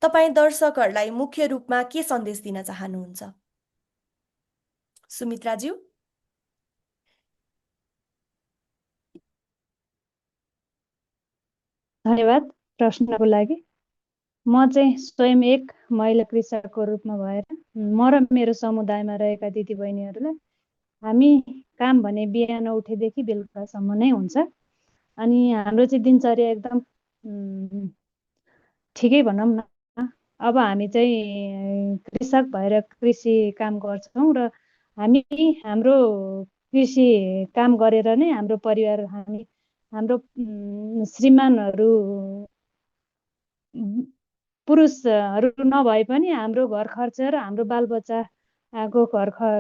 तपाईँ दर्शकहरूलाई मुख्य रूपमा के सन्देश दिन चाहनुहुन्छ? सुमित्राज्यू। धन्यवाद प्रश्नको लागि। म चाहिँ स्वयं एक महिला कृषकको रूपमा भएर म र मेरो समुदायमा रहेका दिदीबहिनीहरूलाई हामी काम भने बिहान उठेदेखि बेलुकासम्म नै हुन्छ। अनि हाम्रो चाहिँ दिनचर्या एकदम ठिकै भनौँ न। अब हामी चाहिँ कृषक भएर कृषि काम गर्छौँ र हामी हाम्रो कृषि काम गरेर नै हाम्रो परिवार हाम्रो श्रीमानहरू पुरुषहरू नभए पनि हाम्रो घर खर्च र हाम्रो बालबच्चाको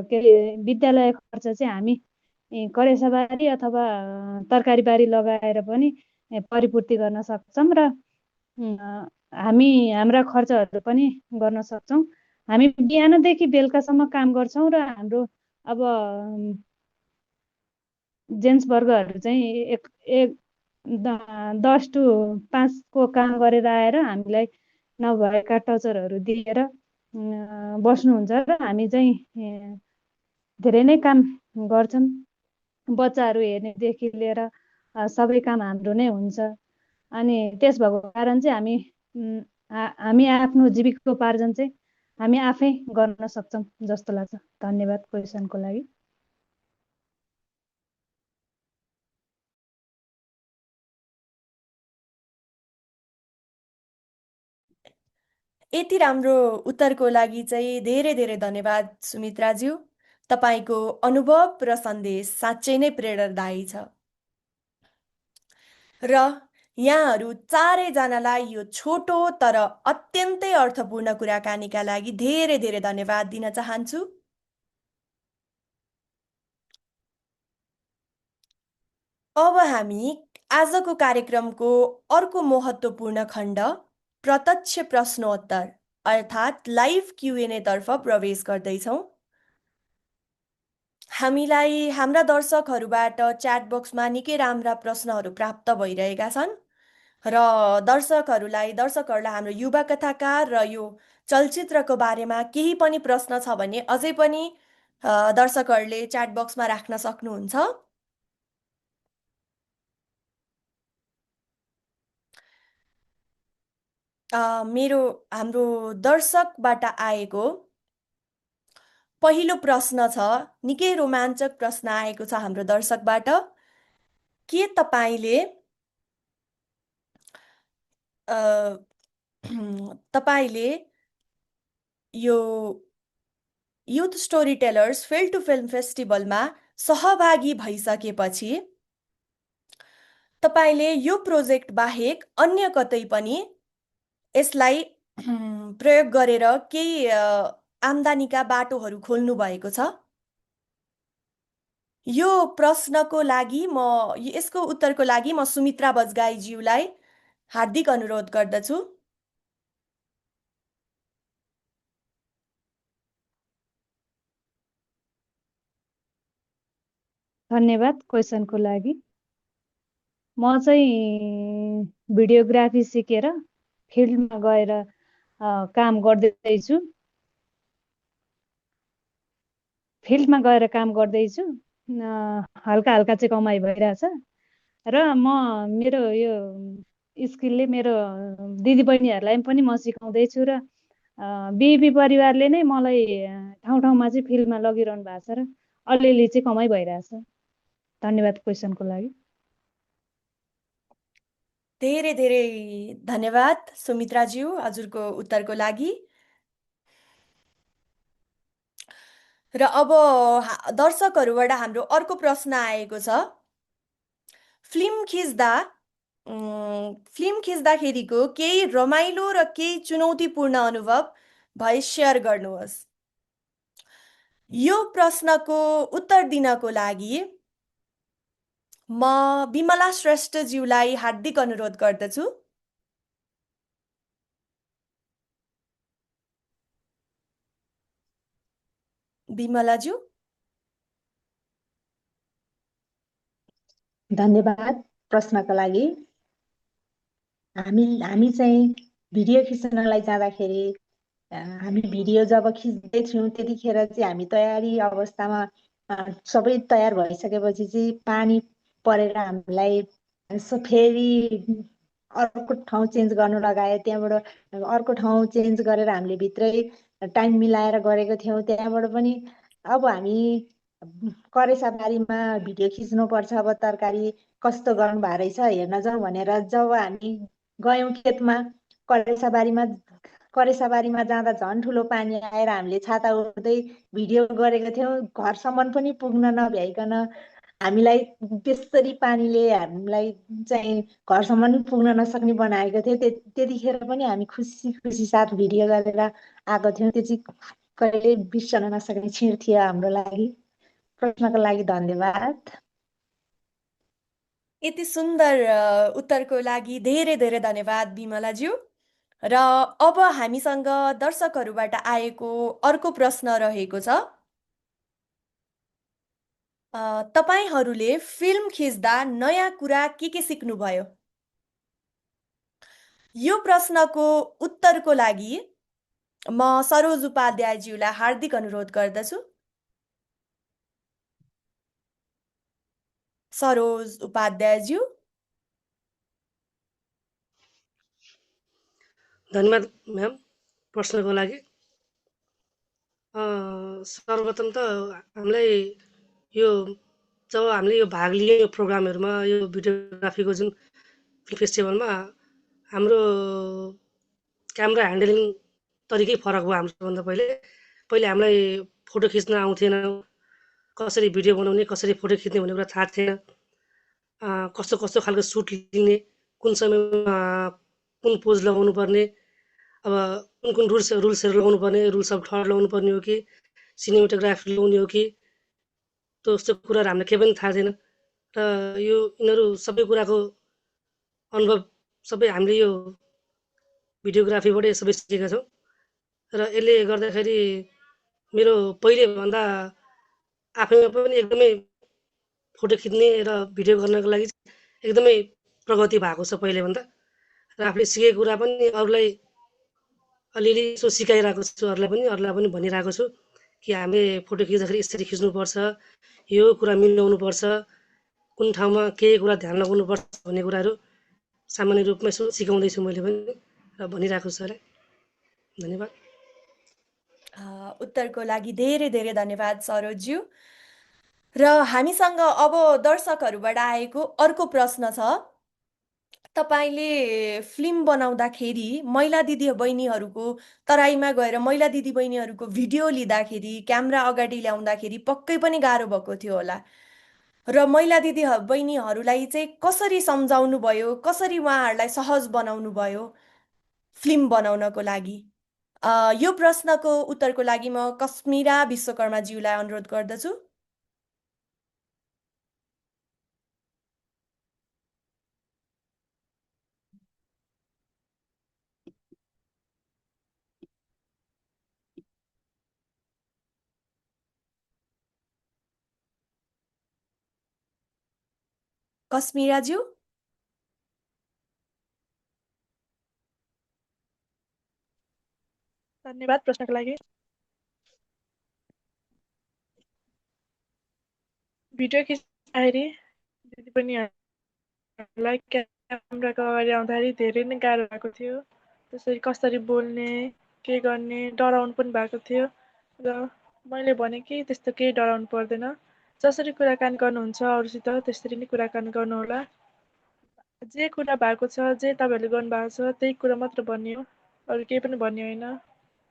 के अरे विद्यालय खर्च चाहिँ हामी करेसाबारी अथवा तरकारीबारी लगाएर पनि परिपूर्ति गर्न सक्छौँ र हामी हाम्रा खर्चहरू पनि गर्न सक्छौँ। हामी बिहानदेखि बेलुकासम्म काम गर्छौँ र हाम्रो अब जेन्ट्स वर्गहरू चाहिँ 10 to 5 को काम गरेर आएर हामीलाई नभएका टचरहरू दिएर बस्नुहुन्छ र हामी चाहिँ धेरै नै काम गर्छौँ। बच्चाहरू हेर्नेदेखि लिएर सबै काम हाम्रो नै हुन्छ। अनि त्यस भएको कारण चाहिँ हामी आफ्नो जीविकोपार्जन चाहिँ हामी आफै गर्न सक्छौँ जस्तो लाग्छ। धन्यवाद क्वेसनको लागि। यति राम्रो उत्तरको लागि चाहिँ धेरै धेरै धन्यवाद सुमित्राज्यू। तपाईँको अनुभव र सन्देश साँच्चै नै प्रेरणादायी छ र यहाँहरू चारैजनालाई यो छोटो तर अत्यन्तै अर्थपूर्ण कुराकानीका लागि धेरै धेरै धन्यवाद दिन चाहन्छु। अब हामी आजको कार्यक्रमको अर्को महत्त्वपूर्ण खण्ड प्रत्यक्ष प्रश्नोत्तर अर्थात् लाइभ क्युएनए तर्फ प्रवेश गर्दैछौँ। हामीलाई हाम्रा दर्शकहरूबाट च्याट बक्समा निकै राम्रा प्रश्नहरू प्राप्त भइरहेका छन् र दर्शकहरूलाई हाम्रो युवा कथाकार र यो चलचित्रको बारेमा केही पनि प्रश्न छ भने अझै पनि दर्शकहरूले च्याट बक्समा राख्न सक्नुहुन्छ। हाम्रो दर्शकबाट आएको पहिलो प्रश्न छ, निकै रोमाञ्चक प्रश्न आएको छ हाम्रो दर्शकबाट। के तपाईले यो youth story tellers field to film फेस्टिभलमा सहभागी भइसकेपछि तपाईले यो प्रोजेक्ट बाहेक अन्य कतै पनि यसलाई प्रयोग गरेर केही आम्दानीका बाटोहरू खोल्नु भएको छ? यो प्रश्नको लागि यसको उत्तरको लागि म सुमित्रा बजगाईज्यूलाई हार्दिक अनुरोध गर्दछु। धन्यवाद क्वेसनको लागि। म चाहिँ भिडियोग्राफी सिकेर फिल्डमा गएर काम गर्दैछु। हल्का हल्का चाहिँ कमाइ भइरहेछ र मेरो यो स्किलले मेरो दिदीबहिनीहरूलाई पनि म सिकाउँदैछु र बिबी परिवारले नै मलाई ठाउँ ठाउँमा चाहिँ फिल्डमा लगिरहनु भएको छ र अलिअलि चाहिँ कमाइ भइरहेछ। धन्यवाद क्वेसनको लागि। धेरै धेरै धन्यवाद सुमित्राज्यू हजुरको उत्तरको लागि। र अब दर्शकहरूबाट हाम्रो अर्को प्रश्न आएको छ, फिल्म खिच्दाखेरिको केही रमाइलो र केही चुनौतीपूर्ण अनुभव भए सेयर गर्नुहोस्। यो प्रश्नको उत्तर दिनको लागि म विमला श्रेष्ठज्यूलाई हार्दिक अनुरोध गर्दछु। विमलाज्यू। धन्यवाद प्रश्नको लागि। हामी चाहिँ भिडियो खिच्नलाई जाँदाखेरि हामी भिडियो जब खिच्दै थियौँ त्यतिखेर चाहिँ हामी तयारी अवस्थामा सबै तयार भइसकेपछि चाहिँ पानी परेर हामीलाई फेरि अर्को ठाउँ चेन्ज गर्नु लगायो, त्यहाँबाट अर्को ठाउँ चेन्ज गरेर हामीले भित्रै टाइम मिलाएर गरेको थियौँ। त्यहाँबाट पनि अब हामी करेसाबारीमा भिडियो खिच्नुपर्छ, अब तरकारी कस्तो गर्नु भएको रहेछ हेर्न जाउँ भनेर जब हामी गयौँ खेतमा, करेसाबारीमा जाँदा झन् ठुलो पानी आएर हामीले छाता उड्दै भिडियो गरेको थियौँ। घरसम्म पनि पुग्न नभ्याइकन हामीलाई त्यसरी पानीले हामीलाई चाहिँ घरसम्म पनि पुग्न नसक्ने बनाएको थियो। त्यतिखेर पनि हामी खुसी खुसी साथ भिडियो गरेर आएको थियौँ। त्यो चाहिँ कहिले बिर्सन नसक्ने क्षण थियो हाम्रो लागि। प्रश्नको लागि धन्यवाद। यति सुन्दर उत्तरको लागि धेरै धेरै धन्यवाद बिमलाज्यू। र अब हामीसँग दर्शकहरूबाट आएको अर्को प्रश्न रहेको छ। तपाईहरूले फिल्म खिच्दा नयाँ कुरा के सिक्नुभयो? यो प्रश्नको उत्तरको लागि म सरोज उपाध्यायज्यूलाई हार्दिक अनुरोध गर्दछु। सरोज उपाध्यायज्यू। धन्यवाद म्याम प्रश्नको लागि। सर्वप्रथम त हामीलाई यो जब हामीले यो भाग लिए यो प्रोग्रामहरूमा, यो भिडियोग्राफीको जुन फेस्टिभलमा हाम्रो क्यामेरा ह्यान्डलिङ तरिकै फरक भयो हाम्रो सबभन्दा पहिले हामीलाई फोटो खिच्न आउँथेन, कसरी भिडियो बनाउने, कसरी फोटो खिच्ने भन्ने कुरा थाहा थिएन। कस्तो कस्तो खालको सुट लिने, कुन समयमा कुन पोज लगाउनु पर्ने, अब कुन रुल्सहरू लगाउनु पर्ने, रुल्स अफ थर्ड लगाउनु पर्ने हो कि सिनेमेटोग्राफी लगाउने हो कि, त्यस्तो कुराहरू हामीलाई केही पनि थाहा थिएन। र यो यिनीहरू सबै कुराको अनुभव सबै हामीले यो भिडियोग्राफीबाटै सबै सिकेका छौँ। र यसले गर्दाखेरि मेरो पहिलेभन्दा आफैमा पनि एकदमै फोटो खिच्ने र भिडियो गर्नको लागि एकदमै प्रगति भएको छ पहिलेभन्दा। र आफूले सिकेको कुरा पनि अरूलाई अलिअलि यसो सिकाइरहेको छु, अरूलाई पनि भनिरहेको छु कि हामीले फोटो खिच्दाखेरि यसरी खिच्नुपर्छ, यो कुरा मिलाउनुपर्छ, कुन ठाउँमा के कुरा ध्यान लगाउनुपर्छ भन्ने कुराहरू सामान्य रूपमा यसो सिकाउँदैछु मैले पनि र भनिरहेको छु। धन्यवाद। उत्तरको लागि धेरै धेरै धन्यवाद सरोजज्यू। र हामीसँग अब दर्शकहरूबाट आएको अर्को प्रश्न छ। तपाईले फिल्म बनाउँदाखेरि महिला दिदी बहिनीहरूको तराईमा गएर महिला दिदी बहिनीहरूको भिडियो लिँदाखेरि, क्यामेरा अगाडि ल्याउँदाखेरि पक्कै पनि गाह्रो भएको थियो होला। र महिला दिदी बहिनीहरूलाई चाहिँ कसरी सम्झाउनु भयो, कसरी उहाँहरूलाई सहज बनाउनु भयो फिल्म बनाउनको लागि? यो प्रश्नको उत्तरको लागि म कस्मिरा विश्वकर्माज्यूलाई अनुरोध गर्दछु। कस्मिराज्यू। धन्यवाद प्रश्नको लागि। भिडियो खिच्दाखेरि दिदी बहिनीहरूलाई क्यामेराको अगाडि आउँदाखेरि धेरै नै गाह्रो भएको थियो। त्यसरी कसरी बोल्ने, के गर्ने, डराउनु पनि भएको थियो। र मैले भने कि त्यस्तो केही डराउनु पर्दैन, जसरी कुराकानी गर्नुहुन्छ अरूसित त्यसरी नै कुराकानी गर्नुहोला। जे कुरा भएको छ, जे तपाईँहरूले गर्नुभएको छ त्यही कुरा मात्र भन्ने हो, अरू केही पनि भन्ने होइन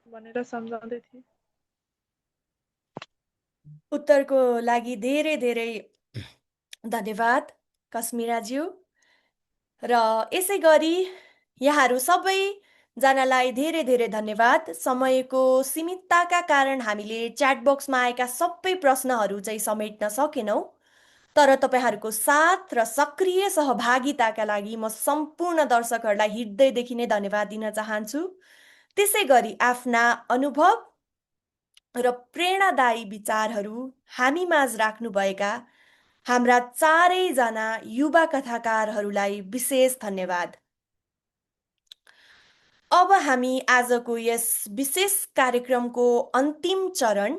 भनेर सम्झाउँदै थिएँ। उत्तरको लागि धेरै धेरै धन्यवाद कस्मिराज्यू। र यसै गरी यहाँहरू सबैजनालाई धेरै धेरै धन्यवाद। समयको सीमितताका कारण हामीले च्याट बक्समा आएका सबै प्रश्नहरू चाहिँ समेट्न सकेनौँ। तर तपाईहरूको साथ र सक्रिय सहभागिताका लागि म सम्पूर्ण दर्शकहरूलाई हृदयदेखि नै धन्यवाद दिन चाहन्छु। त्यसै गरी आफ्ना अनुभव र प्रेरणादायी विचारहरू हामी माझ राख्नुभएका हाम्रा चारैजना युवा कथाकारहरूलाई विशेष धन्यवाद। अब हामी आजको यस विशेष कार्यक्रमको अन्तिम चरण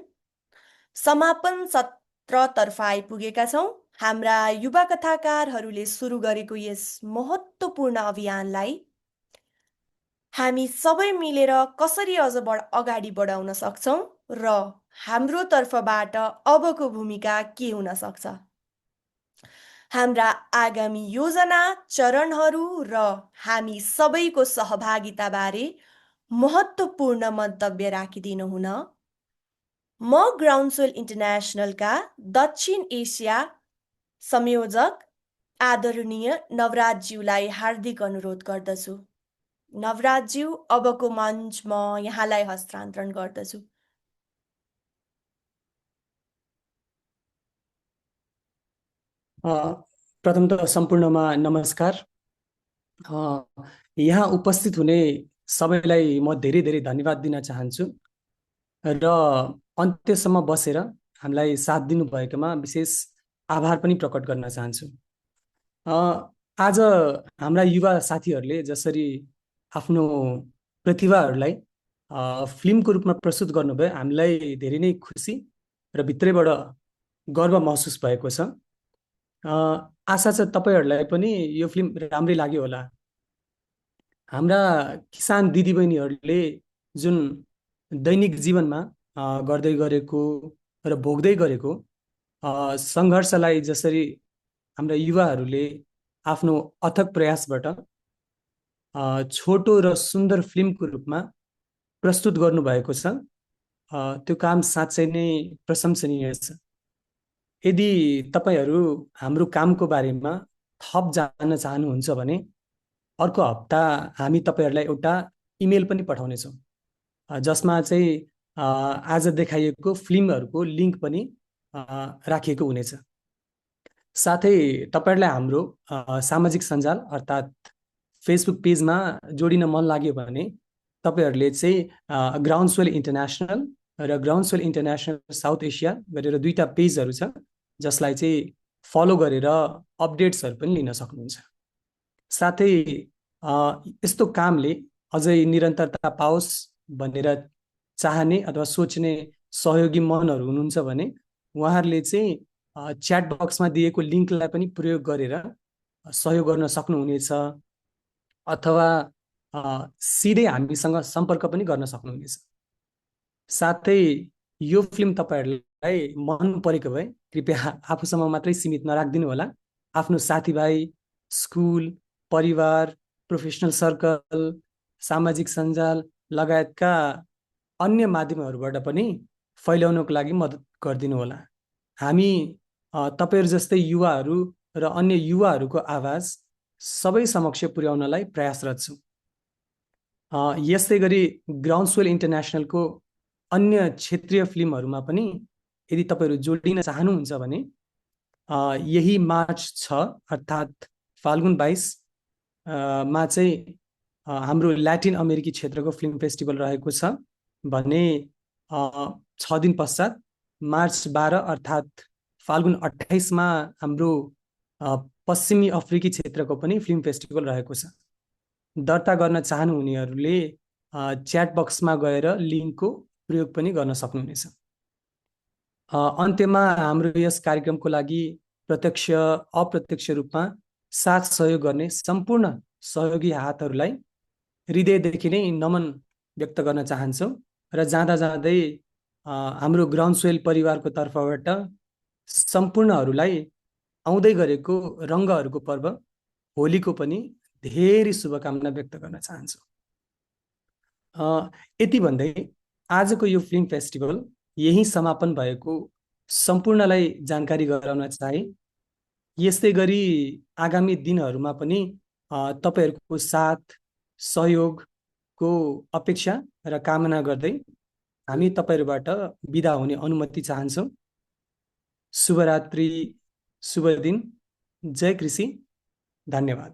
समापन सत्रतर्फ आइपुगेका छौँ। हाम्रा युवा कथाकारहरूले सुरु गरेको यस महत्त्वपूर्ण अभियानलाई हामी सबै मिलेर कसरी अझ अगाडि बढाउन सक्छौं र हाम्रो तर्फबाट अबको भूमिका के हुन सक्छ? हाम्रा आगामी योजना, चरणहरू र हामी सबैको सहभागिताबारे महत्त्वपूर्ण मन्तव्य राखिदिनु हुन म ग्राउन्डस्वेल इन्टरनेसनलका दक्षिण एसिया संयोजक आदरणीय नवराजज्यूलाई हार्दिक अनुरोध गर्दछु। नवराजज्यू, अबको मञ्च म यहाँलाई हस्तान्तरण गर्दछु। प्रथम त सम्पूर्णमा नमस्कार। यहाँ उपस्थित हुने सबैलाई म धेरै धेरै धन्यवाद दिन चाहन्छु र अन्त्यसम्म बसेर हामीलाई साथ दिनुभएकोमा विशेष आभार पनि प्रकट गर्न चाहन्छु। आज हाम्रा युवा साथीहरूले जसरी आफ्नो प्रतिभाहरूलाई फिल्मको रूपमा प्रस्तुत गर्नुभयो, हामीलाई धेरै नै खुसी र भित्रैबाट गर्व महसुस भएको छ। आशा छ तपाईहरूलाई पनि यो फिल्म राम्रै लाग्यो होला। हाम्रा किसान दिदीबहिनीहरूले जुन दैनिक जीवनमा गर्दै गरेको र भोग्दै गरेको सङ्घर्षलाई जसरी हाम्रा युवाहरूले आफ्नो अथक प्रयासबाट छोटो र सुन्दर फिल्मको रूपमा प्रस्तुत गर्नुभएको छ, त्यो काम साँच्चै नै प्रशंसनीय छ। यदि तपाईहरू हाम्रो कामको बारेमा थप जान्न चाहनुहुन्छ भने अर्को हप्ता हामी तपाईहरूलाई एउटा इमेल पनि पठाउनेछौँ, जसमा चाहिँ आज देखाइएको फिल्महरूको लिङ्क पनि राखिएको हुनेछ। साथै तपाईहरूलाई हाम्रो सामाजिक सञ्जाल अर्थात् फेसबुक पेजमा जोडिन मन लाग्यो भने तपाईहरूले चाहिँ ग्राउन्डस्वेल इन्टरनेसनल र ग्राउन्डस्वेल इन्टरनेसनल साउथ एसिया गरेर दुईटा पेजहरू छ, जसलाई चाहिँ फलो गरेर अपडेट्सहरू पनि लिन सक्नुहुन्छ। साथै यस्तो कामले अझै निरन्तरता पाओस् भनेर चाहने अथवा सोच्ने सहयोगी मनहरू हुनुहुन्छ भने उहाँहरूले चाहिँ च्याट बक्समा दिएको लिङ्कलाई पनि प्रयोग गरेर सहयोग गर्न सक्नुहुनेछ, अथवा सिधै हामीसँग सम्पर्क पनि गर्न सक्नुहुनेछ। साथै यो फिल्म तपाईहरूलाई मन परेको भए कृपया आफूसँग मात्रै सीमित नराखिदिनु होला। आफ्नो साथीभाइ, स्कुल, परिवार, प्रोफेसनल सर्कल, सामाजिक सञ्जाल लगायतका अन्य माध्यमहरूबाट पनि फैलाउनको लागि मद्दत गरिदिनु होला। हामी तपाईहरू जस्तै युवाहरू र अन्य युवाहरूको आवाज सबै समक्ष पुर्याउनलाई प्रयासरत छौँ। यस्तै गरी ग्राउन्डस्वेल इन्टरनेसनलको अन्य क्षेत्रीय फिल्महरूमा पनि यदि तपाईहरू जोडिन चाहनुहुन्छ भने यही मार्च 6 अर्थात् फाल्गुन 22 मा चाहिँ हाम्रो ल्याटिन अमेरिकी क्षेत्रको फिल्म फेस्टिभल रहेको छ भने 6 दिन पश्चात मार्च 12 अर्थात् फाल्गुन 28 मा हाम्रो पश्चिमी अफ्रिकी क्षेत्रको पनि फिल्म फेस्टिभल रहेको छ। दर्ता गर्न चाहनुहुनेहरूले च्याट बक्समा गएर लिङ्कको प्रयोग पनि गर्न सक्नुहुनेछ। अन्त्यमा हाम्रो यस कार्यक्रमको लागि प्रत्यक्ष अप्रत्यक्ष रूपमा साथ सहयोग गर्ने सम्पूर्ण सहयोगी हातहरूलाई हृदयदेखि नै नमन व्यक्त गर्न चाहन्छौँ र जाँदा जाँदै हाम्रो ग्राउन्डस्वेल परिवारको तर्फबाट सम्पूर्णहरूलाई आउँदै गरेको रङ्गहरूको पर्व होलीको पनि धेरै शुभकामना व्यक्त गर्न चाहन्छु। यति भन्दै आजको यो फिल्म फेस्टिभल यही समापन भएको सम्पूर्णलाई जानकारी गराउन चाहे। यस्तै गरी आगामी दिनहरूमा पनि तपाईहरूको साथ सहयोगको अपेक्षा र कामना गर्दै हामी तपाईहरूबाट बिदा हुने अनुमति चाहन्छौँ। शुभरात्रि, शुभ दिन, जय कृषि, धन्यवाद।